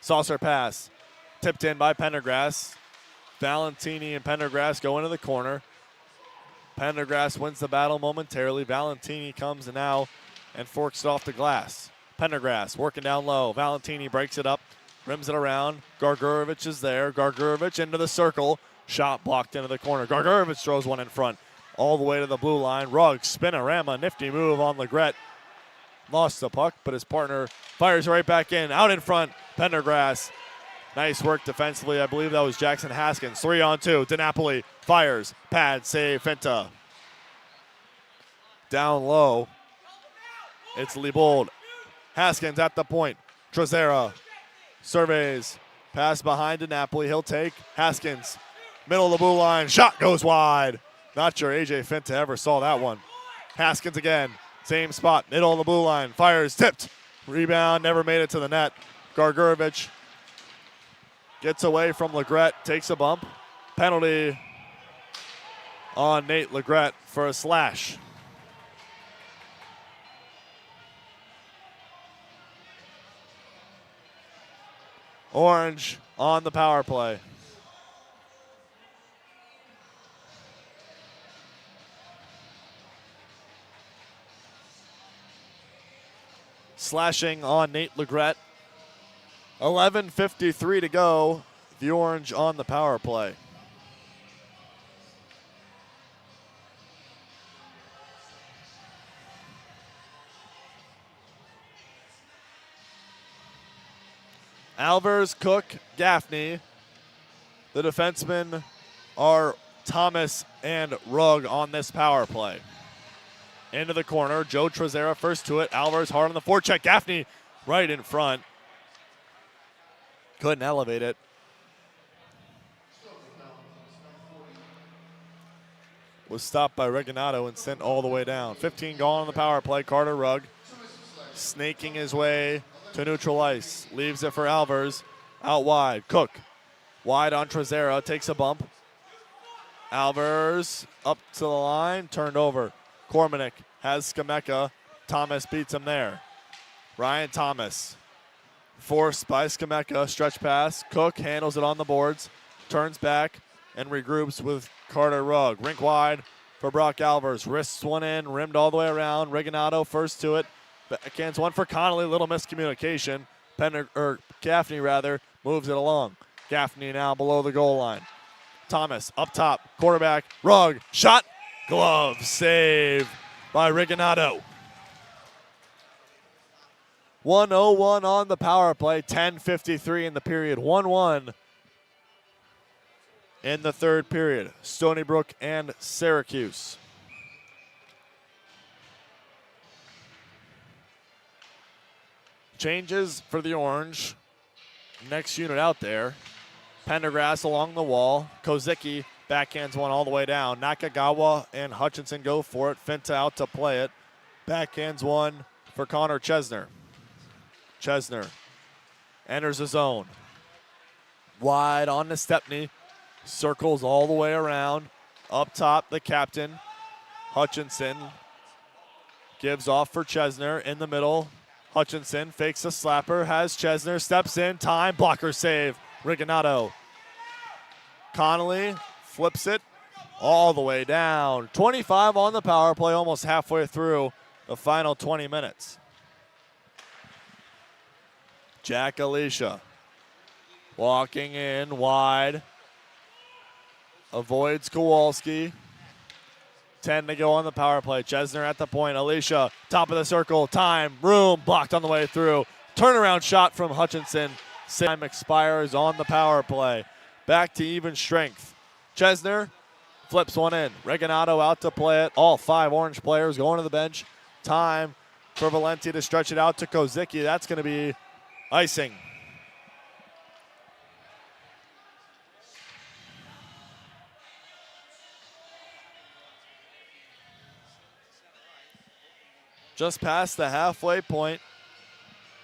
Saucer pass. Tipped in by Pendergrass. Valentini and Pendergrass go into the corner. Pendergrass wins the battle momentarily. Valentini comes now and forks it off the glass. Pendergrass working down low. Valentini breaks it up, rims it around. Gargurovich is there. Gargurovich into the circle. Shot blocked into the corner. Gargurovich throws one in front. All the way to the blue line. Rugg, spinorama, nifty move on Legret. Lost the puck, but his partner fires right back in. Out in front, Pendergrass. Nice work defensively. I believe that was Jackson Haskins. 3-on-2. DiNapoli fires. Pad save. Finta. Down low. It's Liebold. Haskins at the point. Trezera surveys. Pass behind DiNapoli. He'll take. Haskins. Middle of the blue line. Shot goes wide. Not sure A.J. Finta ever saw that one. Haskins again. Same spot. Middle of the blue line. Fires. Tipped. Rebound. Never made it to the net. Gargurovich gets away from Legret. Takes a bump. Penalty on Nate Legret for a slash. Orange on the power play. Slashing on Nate Legret. 11:53 to go. The Orange on the power play. Alvers, Cook, Gaffney. The defensemen are Thomas and Rugg on this power play. Into the corner, Joe Trezera first to it. Alvarez hard on the forecheck. Gaffney right in front. Couldn't elevate it. Was stopped by Reginado and sent all the way down. 15 gone on the power play. Carter Rugg snaking his way to neutral ice. Leaves it for Alvarez. Out wide. Cook. Wide on Trezera. Takes a bump. Alvarez up to the line. Turned over. Kormanek has Skameka. Thomas beats him there. Ryan Thomas. Forced by Skameka. Stretch pass. Cook handles it on the boards. Turns back and regroups with Carter Rugg. Rink wide for Brock Alvarez. Wrists one in. Rimmed all the way around. Reginado first to it. Backhands one for Connolly. Little miscommunication. Gaffney moves it along. Gaffney now below the goal line. Thomas up top. Quarterback. Rugg. Shot. Glove save by Reginado. 1:01 on the power play. 10:53 in the period. 1-1 in the third period. Stony Brook and Syracuse. Changes for the Orange. Next unit out there. Pendergrass along the wall. Kozicki backhands one all the way down. Nakagawa and Hutchinson go for it. Finta out to play it. Backhands one for Connor Chesner. Chesner enters the zone. Wide on to Stepney. Circles all the way around. Up top, the captain. Hutchinson gives off for Chesner in the middle. Hutchinson fakes a slapper, has Chesner, steps in, time, blocker save. Reginado. Connolly flips it all the way down. 25 on the power play, almost halfway through the final 20 minutes. Jack Alicia walking in wide. Avoids Kowalski. 10 to go on the power play. Chesner at the point. Alicia, top of the circle. Time, room, blocked on the way through. Turnaround shot from Hutchinson. Time expires on the power play. Back to even strength. Chesner flips one in. Reginado out to play it. All 5 Orange players going to the bench. Time for Valenti to stretch it out to Kozicki. That's going to be icing. Just past the halfway point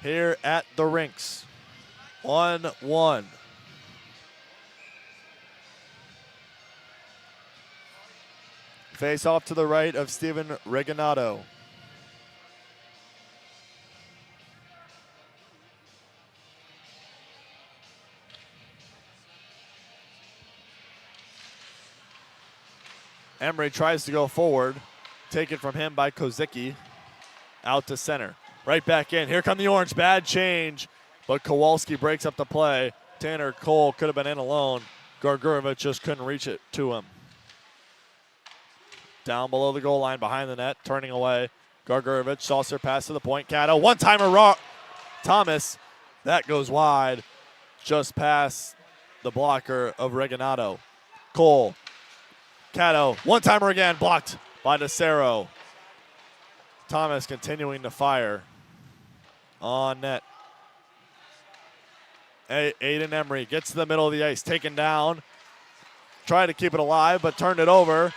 here at the Rinx. 1-1. Face off to the right of Steven Reginado. Emery tries to go forward. Taken from him by Kozicki. Out to center. Right back in. Here come the Orange. Bad change. But Kowalski breaks up the play. Tanner Cole could have been in alone. Gargurovich just couldn't reach it to him. Down below the goal line, behind the net, turning away. Gargurovich, saucer pass to the point. Cato, one-timer, Thomas. That goes wide. Just past the blocker of Reginado. Cole. Cato, one-timer again, blocked by DeCero. Thomas continuing to fire on net. Aiden Emery gets to the middle of the ice, taken down. Tried to keep it alive, but turned it over.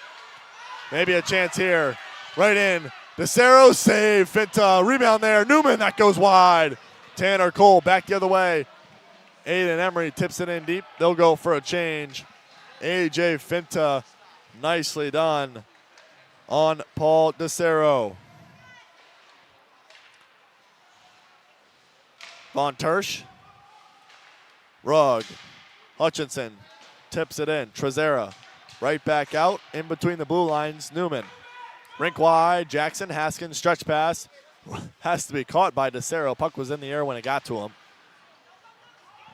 Maybe a chance here. Right in. DeCero save. Finta. Rebound there. Newman. That goes wide. Tanner Cole back the other way. Aiden Emery tips it in deep. They'll go for a change. AJ Finta. Nicely done on Paul DeCero. Von Tersch. Rugg. Hutchinson tips it in. Trezera right back out in between the blue lines. Newman. Rink wide. Jackson Haskins stretch pass. Has to be caught by DeCero. Puck was in the air when it got to him.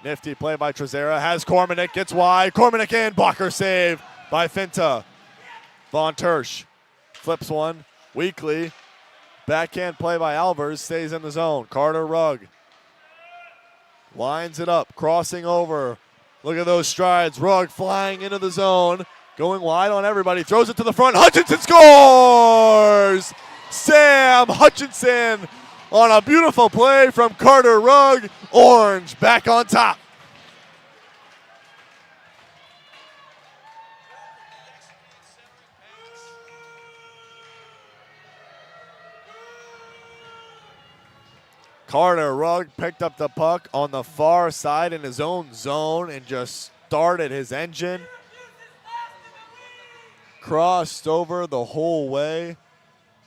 Nifty play by Trezera. Has Kormanek. Gets wide. Kormanek in. Blocker save by Finta. Von Tersch flips one. Weakly. Backhand play by Alvarez. Stays in the zone. Carter Rugg. Lines it up, crossing over. Look at those strides. Rugg flying into the zone. Going wide on everybody. Throws it to the front. Hutchinson scores! Sam Hutchinson on a beautiful play from Carter Rugg. Orange back on top. Carter Rugg picked up the puck on the far side in his own zone and just started his engine. Crossed over the whole way.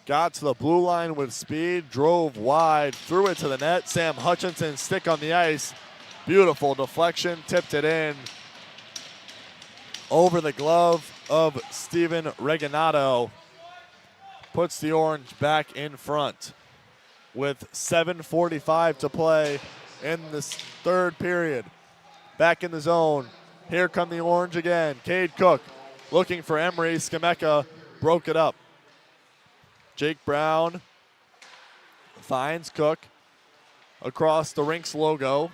Got to the blue line with speed. Drove wide. Threw it to the net. Sam Hutchinson stick on the ice. Beautiful deflection. Tipped it in over the glove of Steven Reginato. Puts the Orange back in front with 7:45 to play in this third period. Back in the zone. Here come the Orange again. Cade Cook looking for Emery. Skameka broke it up. Jake Brown finds Cook across the Rinx logo.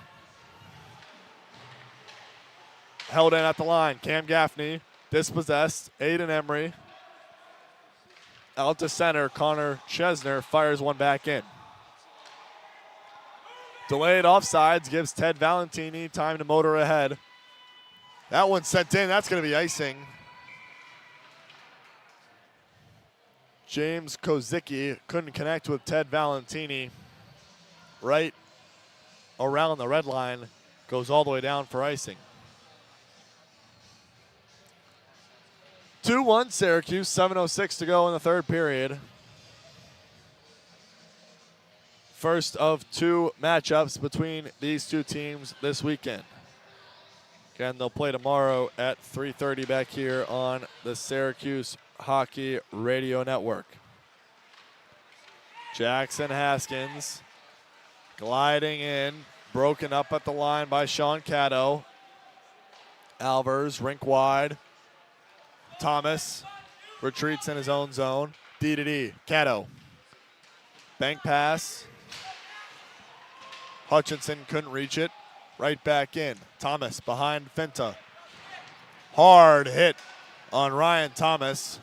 Held in at the line. Cam Gaffney dispossessed. Aiden Emery. Out to center. Connor Chesner fires one back in. Delayed offsides gives Ted Valentini time to motor ahead. That one sent in. That's going to be icing. James Kozicki couldn't connect with Ted Valentini. Right around the red line. Goes all the way down for icing. 2-1 Syracuse. 7:06 to go in the third period. First of two matchups between these two teams this weekend. Again, they'll play tomorrow at 3:30 back here on the Syracuse Hockey Radio Network. Jackson Haskins gliding in, broken up at the line by Sean Caddo. Alvers, rink wide. Thomas retreats in his own zone. D. Caddo. Bank pass. Hutchinson couldn't reach it. Right back in. Thomas behind Finta. Hard hit on Ryan Thomas.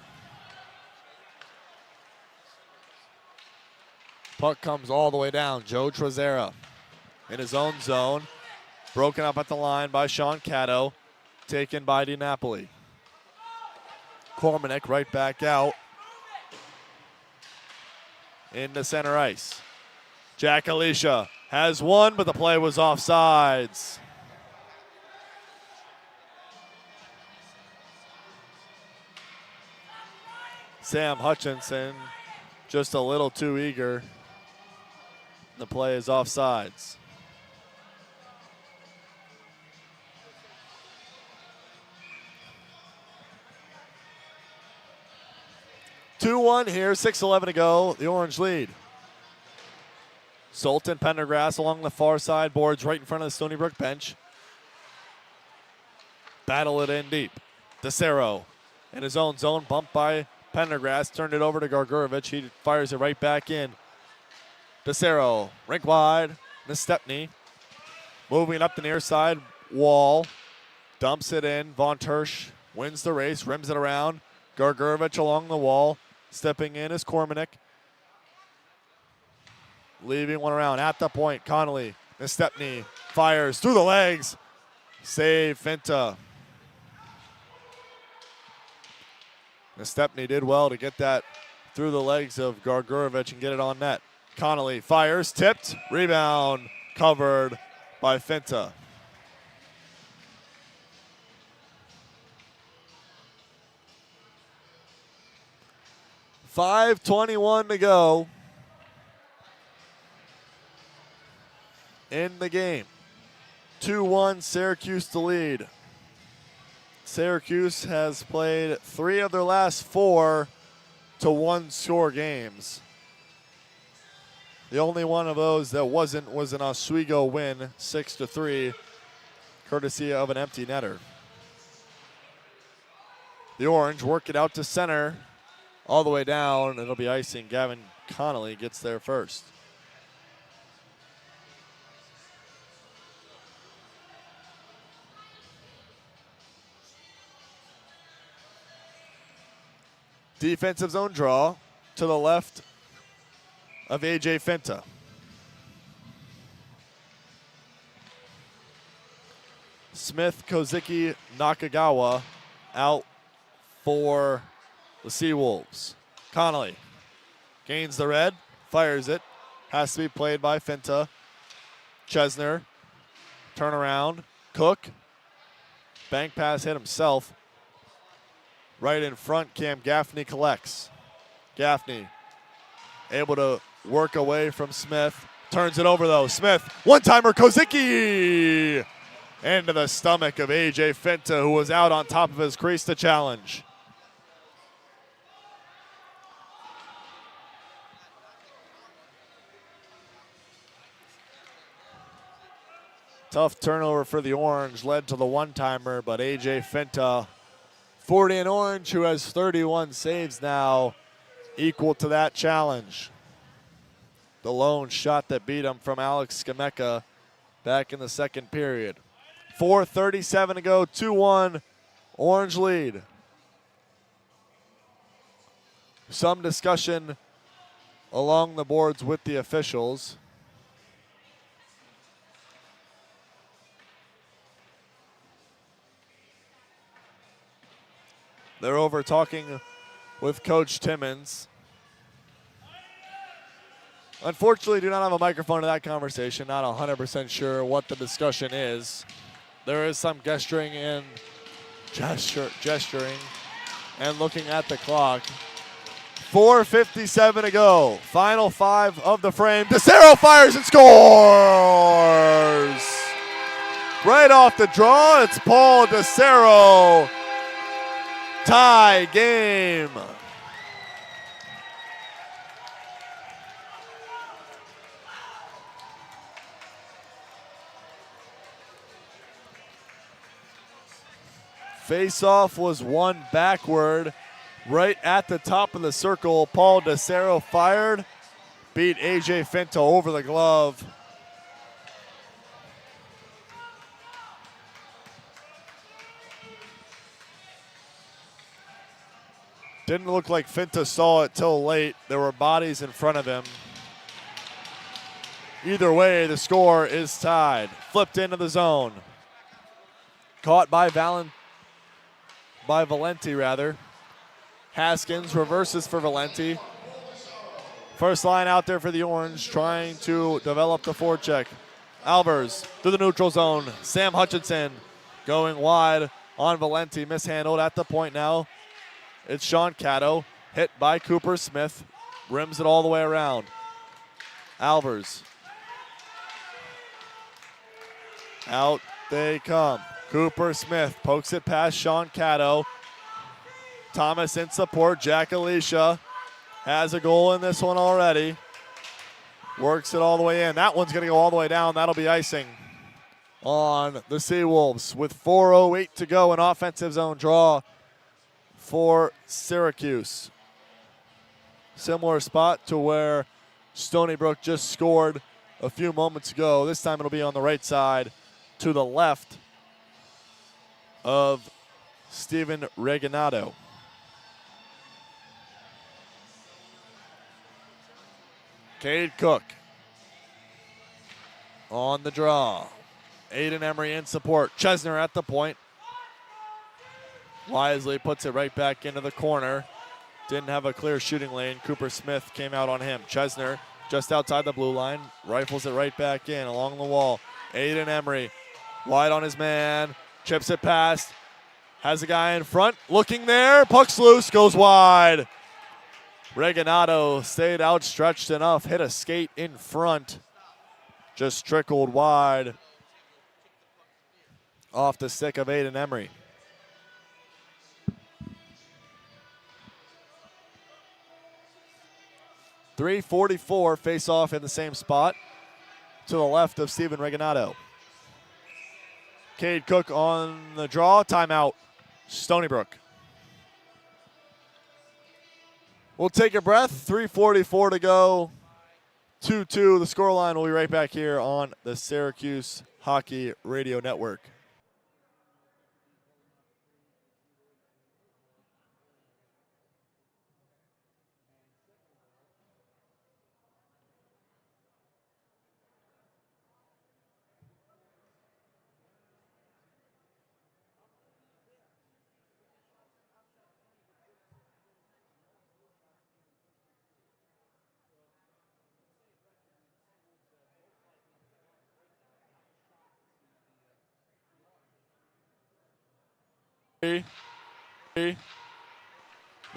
Puck comes all the way down. Joe Trezera in his own zone. Broken up at the line by Sean Caddo. Taken by DiNapoli. Cormanek right back out. Into center ice. Jack Alicia has one, but the play was offsides. Sam Hutchinson just a little too eager. The play is offsides. (2-1) here, 6:11 to go. The Orange lead. Sultan Pendergrass along the far side boards right in front of the Stony Brook bench. Battle it in deep. DeCero in his own zone, bumped by Pendergrass, turned it over to Gargurovich. He fires it right back in. DeCero, rink wide, Nestepny. Moving up the near side wall. Dumps it in. Von Tersch wins the race, rims it around. Gargurovich along the wall. Stepping in is Cormanek. Leaving one around at the point. Connolly, Nestepny fires through the legs. Save Finta. Nestepny did well to get that through the legs of Gargurovich and get it on net. Connolly fires, tipped, rebound, covered by Finta. .5:21 to go in the game. 2-1 Syracuse to lead. Syracuse has played 3 of their last 4 to 1-score games. The only one of those that wasn't was an Oswego win, 6-3, courtesy of an empty netter. The Orange work it out to center, all the way down. It'll be icing. Gavin Connolly gets there first. Defensive zone draw to the left of AJ Finta. Smith, Kozicki, Nakagawa out for the Seawolves. Connolly gains the red, fires it. Has to be played by Finta. Chesner, turn around. Cook, bank pass hit himself. Right in front, Cam Gaffney collects. Gaffney able to work away from Smith. Turns it over though. Smith, one-timer, Kozicki! Into the stomach of AJ Finta, who was out on top of his crease to challenge. Tough turnover for the Orange, led to the one-timer, but AJ Finta, 40 in Orange, who has 31 saves now, equal to that challenge. The lone shot that beat him from Alex Skameka back in the second period. 4:37 to go, 2-1, Orange lead. Some discussion along the boards with the officials. They're over talking with Coach Timmons. Unfortunately, do not have a microphone to that conversation. Not 100% sure what the discussion is. There is some gesturing and gesturing and looking at the clock. 4:57 to go. Final 5 of the frame. DeCero fires and scores! Right off the draw, it's Paul DeCero. Tie game. Face-off was won backward, right at the top of the circle. Paul DeCero fired, beat AJ Finta over the glove. Didn't look like Finta saw it till late. There were bodies in front of him. Either way, the score is tied. Flipped into the zone. Caught by Valenti rather. Haskins reverses for Valenti. First line out there for the Orange, trying to develop the forecheck. Albers through the neutral zone. Sam Hutchinson going wide on Valenti, mishandled at the point now. It's Sean Caddo, hit by Cooper Smith, rims it all the way around. Albers. Out they come. Cooper Smith pokes it past Sean Caddo. Thomas in support. Jack Alicia has a goal in this one already. Works it all the way in. That one's going to go all the way down. That'll be icing on the Seawolves with 4:08 to go. An offensive zone draw for Syracuse. Similar spot to where Stony Brook just scored a few moments ago. This time it'll be on the right side to the left of Steven Reginado. Cade Cook on the draw. Aiden Emery in support. Chesner at the point. Wisely puts it right back into the corner. Didn't have a clear shooting lane. Cooper Smith came out on him. Chesner just outside the blue line. Rifles it right back in along the wall. Aiden Emery wide on his man. Chips it past. Has a guy in front. Looking there. Puck's loose. Goes wide. Reginado stayed outstretched enough. Hit a skate in front. Just trickled wide. Off the stick of Aiden Emery. .344 face off in the same spot to the left of Steven Reginado. Cade Cook on the draw. Timeout. Stony Brook. We'll take a breath. 3:44 to go. 2-2. The scoreline will be right back here on the Syracuse Hockey Radio Network.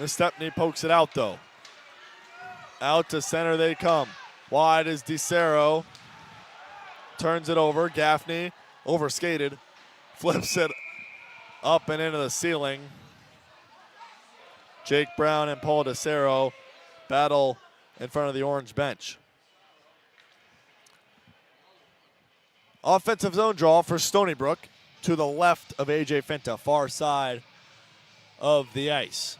Stepney pokes it out, though. Out to center they come. Wide is DeCero. Turns it over. Gaffney overskated. Flips it up and into the ceiling. Jake Brown and Paul DeCero battle in front of the orange bench. Offensive zone draw for Stony Brook to the left of AJ Finta, far side of the ice.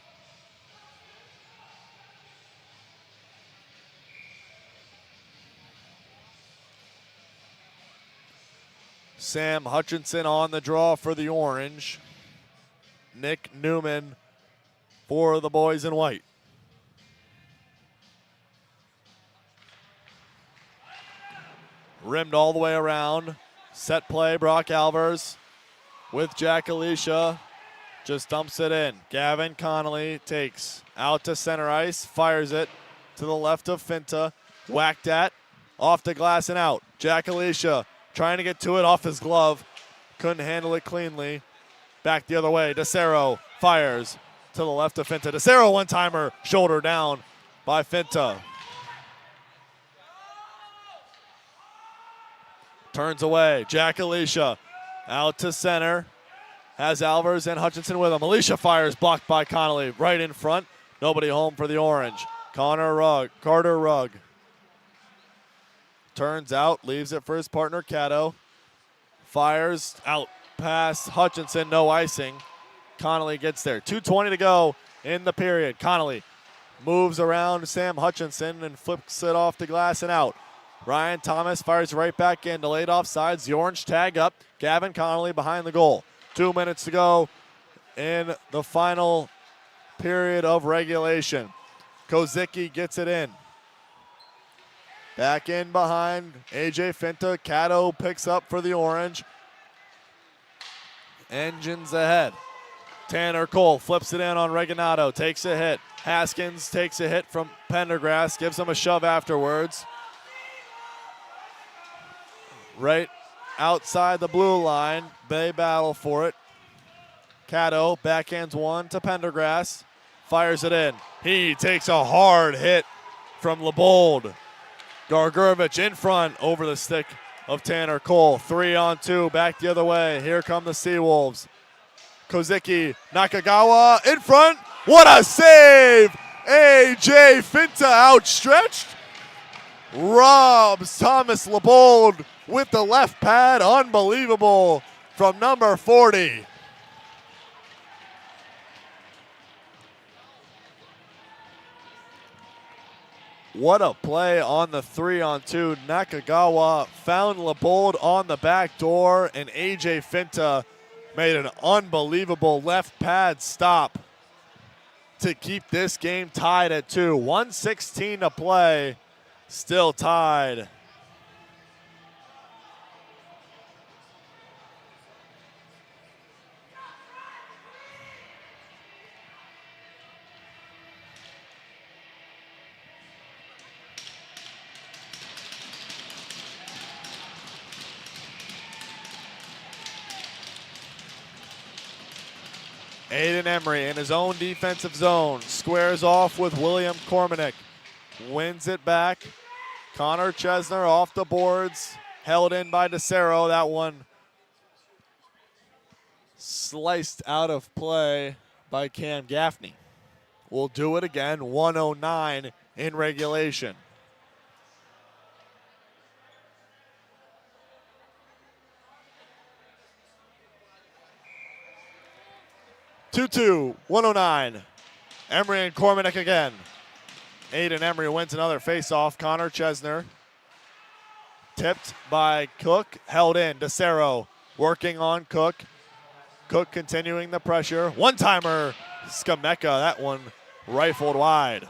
Sam Hutchinson on the draw for the orange. Nick Newman for the boys in white. Rimmed all the way around. Set play, Brock Albers with Jack Alicia. Just dumps it in. Gavin Connolly takes out to center ice, fires it to the left of Finta. Whacked at, off the glass and out. Jack Alicia trying to get to it off his glove. Couldn't handle it cleanly. Back the other way. DeCero fires to the left of Finta. DeCero one-timer, shoulder down by Finta. Turns away. Jack Alicia out to center. Has Albers and Hutchinson with him. Alicia fires, blocked by Connolly. Right in front. Nobody home for the orange. Carter Rugg. Turns out, leaves it for his partner, Cato. Fires out past Hutchinson, no icing. Connolly gets there. 2:20 to go in the period. Connolly moves around Sam Hutchinson and flips it off the glass and out. Ryan Thomas fires right back in, delayed offsides. The orange tag up. Gavin Connolly behind the goal. 2 minutes to go in the final period of regulation. Kozicki gets it in. Back in behind AJ Finta. Cato picks up for the orange. Engines ahead. Tanner Cole flips it in on Reginado. Takes a hit. Haskins takes a hit from Pendergrass. Gives him a shove afterwards. Right outside the blue line. They battle for it. Cato backhands one to Pendergrass. Fires it in. He takes a hard hit from LeBold. Gargurovich in front over the stick of Tanner Cole. 3-on-2, back the other way. Here come the Seawolves. Kozicki, Nakagawa in front. What a save! AJ Finta outstretched. Robs Thomas LeBold with the left pad. Unbelievable from number 40. What a play on the 3-on-2. Nakagawa found LeBold on the back door, and AJ Finta made an unbelievable left pad stop to keep this game tied at 2. 1:16 to play, still tied. Aiden Emery in his own defensive zone. Squares off with William Cormanick. Wins it back. Connor Chesner off the boards. Held in by DeCero. That one sliced out of play by Cam Gaffney. We'll do it again. 1:09 in regulation. Two, 1:09. Emery and Cormanick again. Aiden Emery wins another faceoff. Connor Chesner. Tipped by Cook. Held in. DeCero working on Cook. Cook continuing the pressure. One-timer. Skameka. That one rifled wide.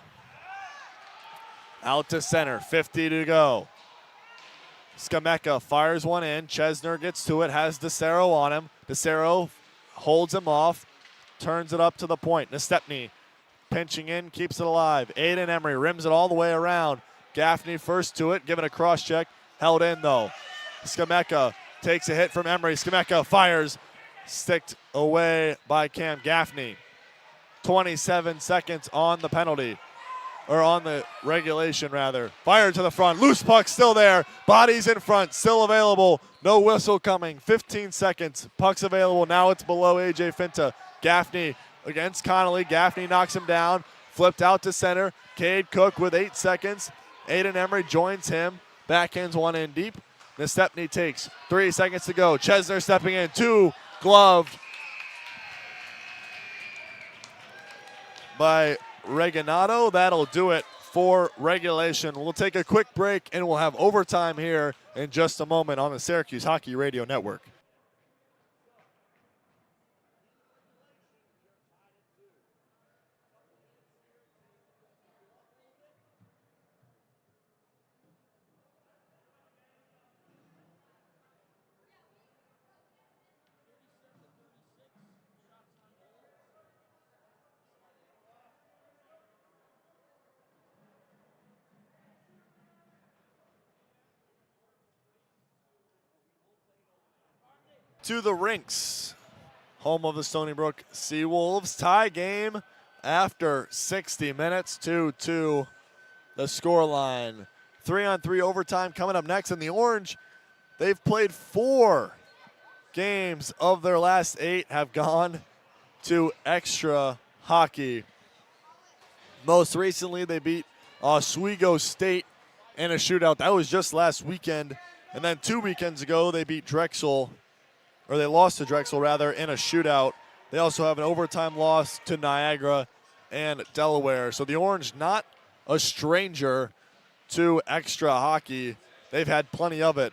Out to center. 50 to go. Skameka fires one in. Chesner gets to it. Has DeCero on him. DeCero holds him off. Turns it up to the point. Nestepny pinching in, keeps it alive. Aiden Emery rims it all the way around. Gaffney first to it, given a cross check. Held in though. Skameka takes a hit from Emery. Skameka fires sticked away by Cam Gaffney. 27 seconds on the penalty, or on the regulation rather. Fired to the front, loose puck still there. Bodies in front, still available. No whistle coming, 15 seconds. Puck's available, now it's below AJ Finta. Gaffney against Connolly, Gaffney knocks him down. Flipped out to center, Cade Cook with 8 seconds. Aiden Emery joins him, backhands one in deep. Nestepny takes 3 seconds to go. Chesner stepping in, 2 gloved by Reganado. That'll do it for regulation. We'll take a quick break and we'll have overtime here in just a moment on the Syracuse Hockey Radio Network. To the Rinx, home of the Stony Brook Seawolves. Tie game after 60 minutes, 2-2 the scoreline. 3-on-3 overtime coming up next. And the Orange, they've played 4 games of their last 8, have gone to extra hockey. Most recently, they beat Oswego State in a shootout. That was just last weekend. And then 2 weekends ago, they beat Drexel, or they lost to Drexel rather, in a shootout. They also have an overtime loss to Niagara and Delaware. So the Orange, not a stranger to extra hockey. They've had plenty of it.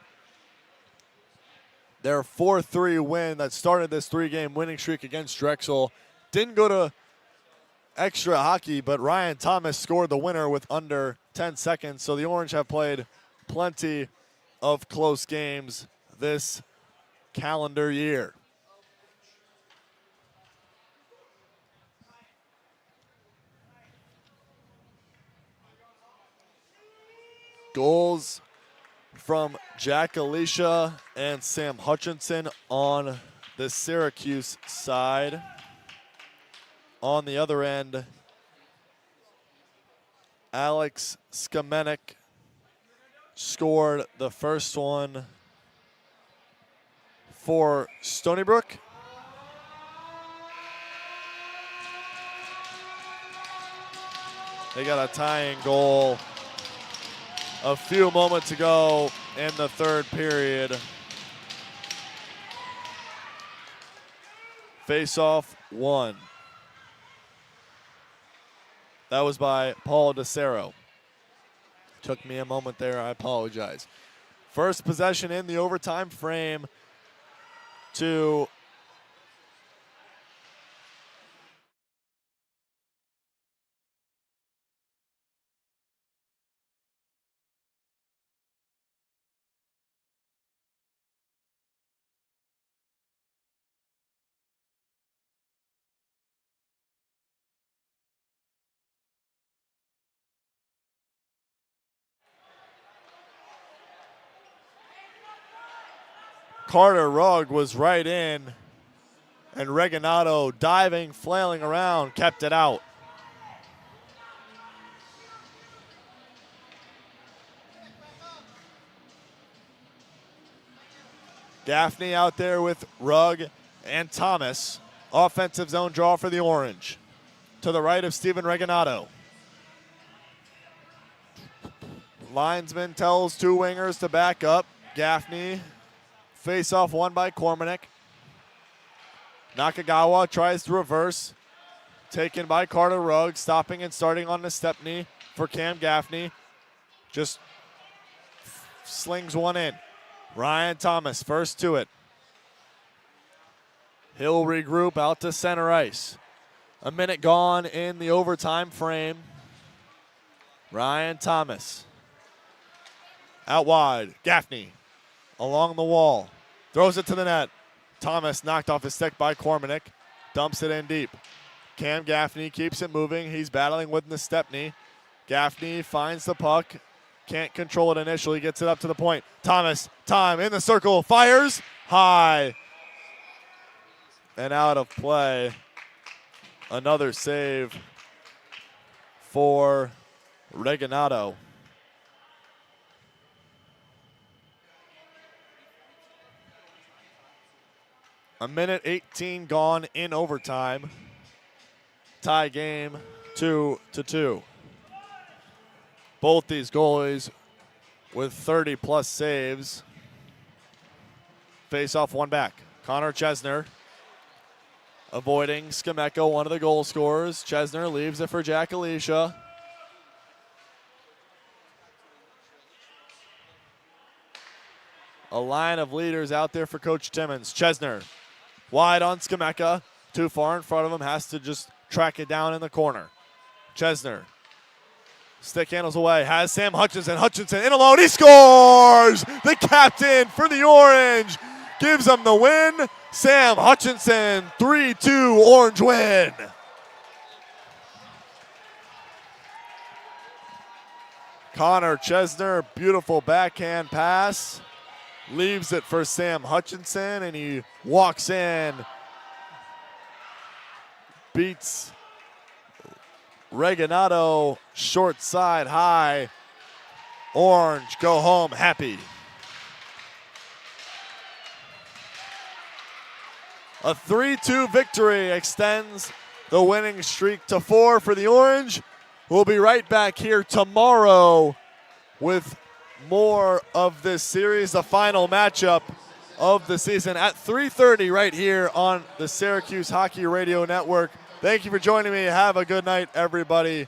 Their 4-3 win that started this 3-game winning streak against Drexel didn't go to extra hockey, but Ryan Thomas scored the winner with under 10 seconds. So the Orange have played plenty of close games this calendar year. Goals from Jack Alicia and Sam Hutchinson on the Syracuse side. On the other end, Alex Skamenek scored the first one for Stony Brook. They got a tying goal a few moments ago in the third period. Face-off 1. That was by Paul DeCero. Took me a moment there, I apologize. First possession in the overtime frame to Carter Rugg was right in, and Reganado diving, flailing around, kept it out. Gaffney out there with Rugg and Thomas. Offensive zone draw for the Orange. To the right of Steven Reganado. Linesman tells 2 wingers to back up. Gaffney. Face-off won by Cormanek. Nakagawa tries to reverse. Taken by Carter Rugg. Stopping and starting on Nestepny for Cam Gaffney. Just slings one in. Ryan Thomas first to it. He'll regroup out to center ice. A minute gone in the overtime frame. Ryan Thomas. Out wide. Gaffney. Along the wall. Throws it to the net. Thomas knocked off his stick by Cormanek. Dumps it in deep. Cam Gaffney keeps it moving. He's battling with Nestepny. Gaffney finds the puck. Can't control it initially. Gets it up to the point. Thomas, time in the circle. Fires. High. and out of play. Another save for Reginado. A minute 18 gone in overtime. Tie game 2-2. Both these goalies with 30-plus saves. Face off one back. Connor Chesner avoiding Skamecka, one of the goal scorers. Chesner leaves it for Jack Alicia. A line of leaders out there for Coach Timmons. Chesner wide on Skamecka. Too far in front of him. Has to just track it down in the corner. Chesner. Stick handles away. Has Sam Hutchinson. Hutchinson in alone. He scores! The captain for the Orange gives them the win. Sam Hutchinson, 3-2 Orange win. Connor Chesner, beautiful backhand pass. Leaves it for Sam Hutchinson, and he walks in. Beats Reginado, short side high. Orange go home happy. A 3-2 victory extends the winning streak to 4 for the Orange. We'll be right back here tomorrow with more of this series, the final matchup of the season at 3:30 right here on the Syracuse Hockey Radio Network. Thank you for joining me. Have a good night, everybody.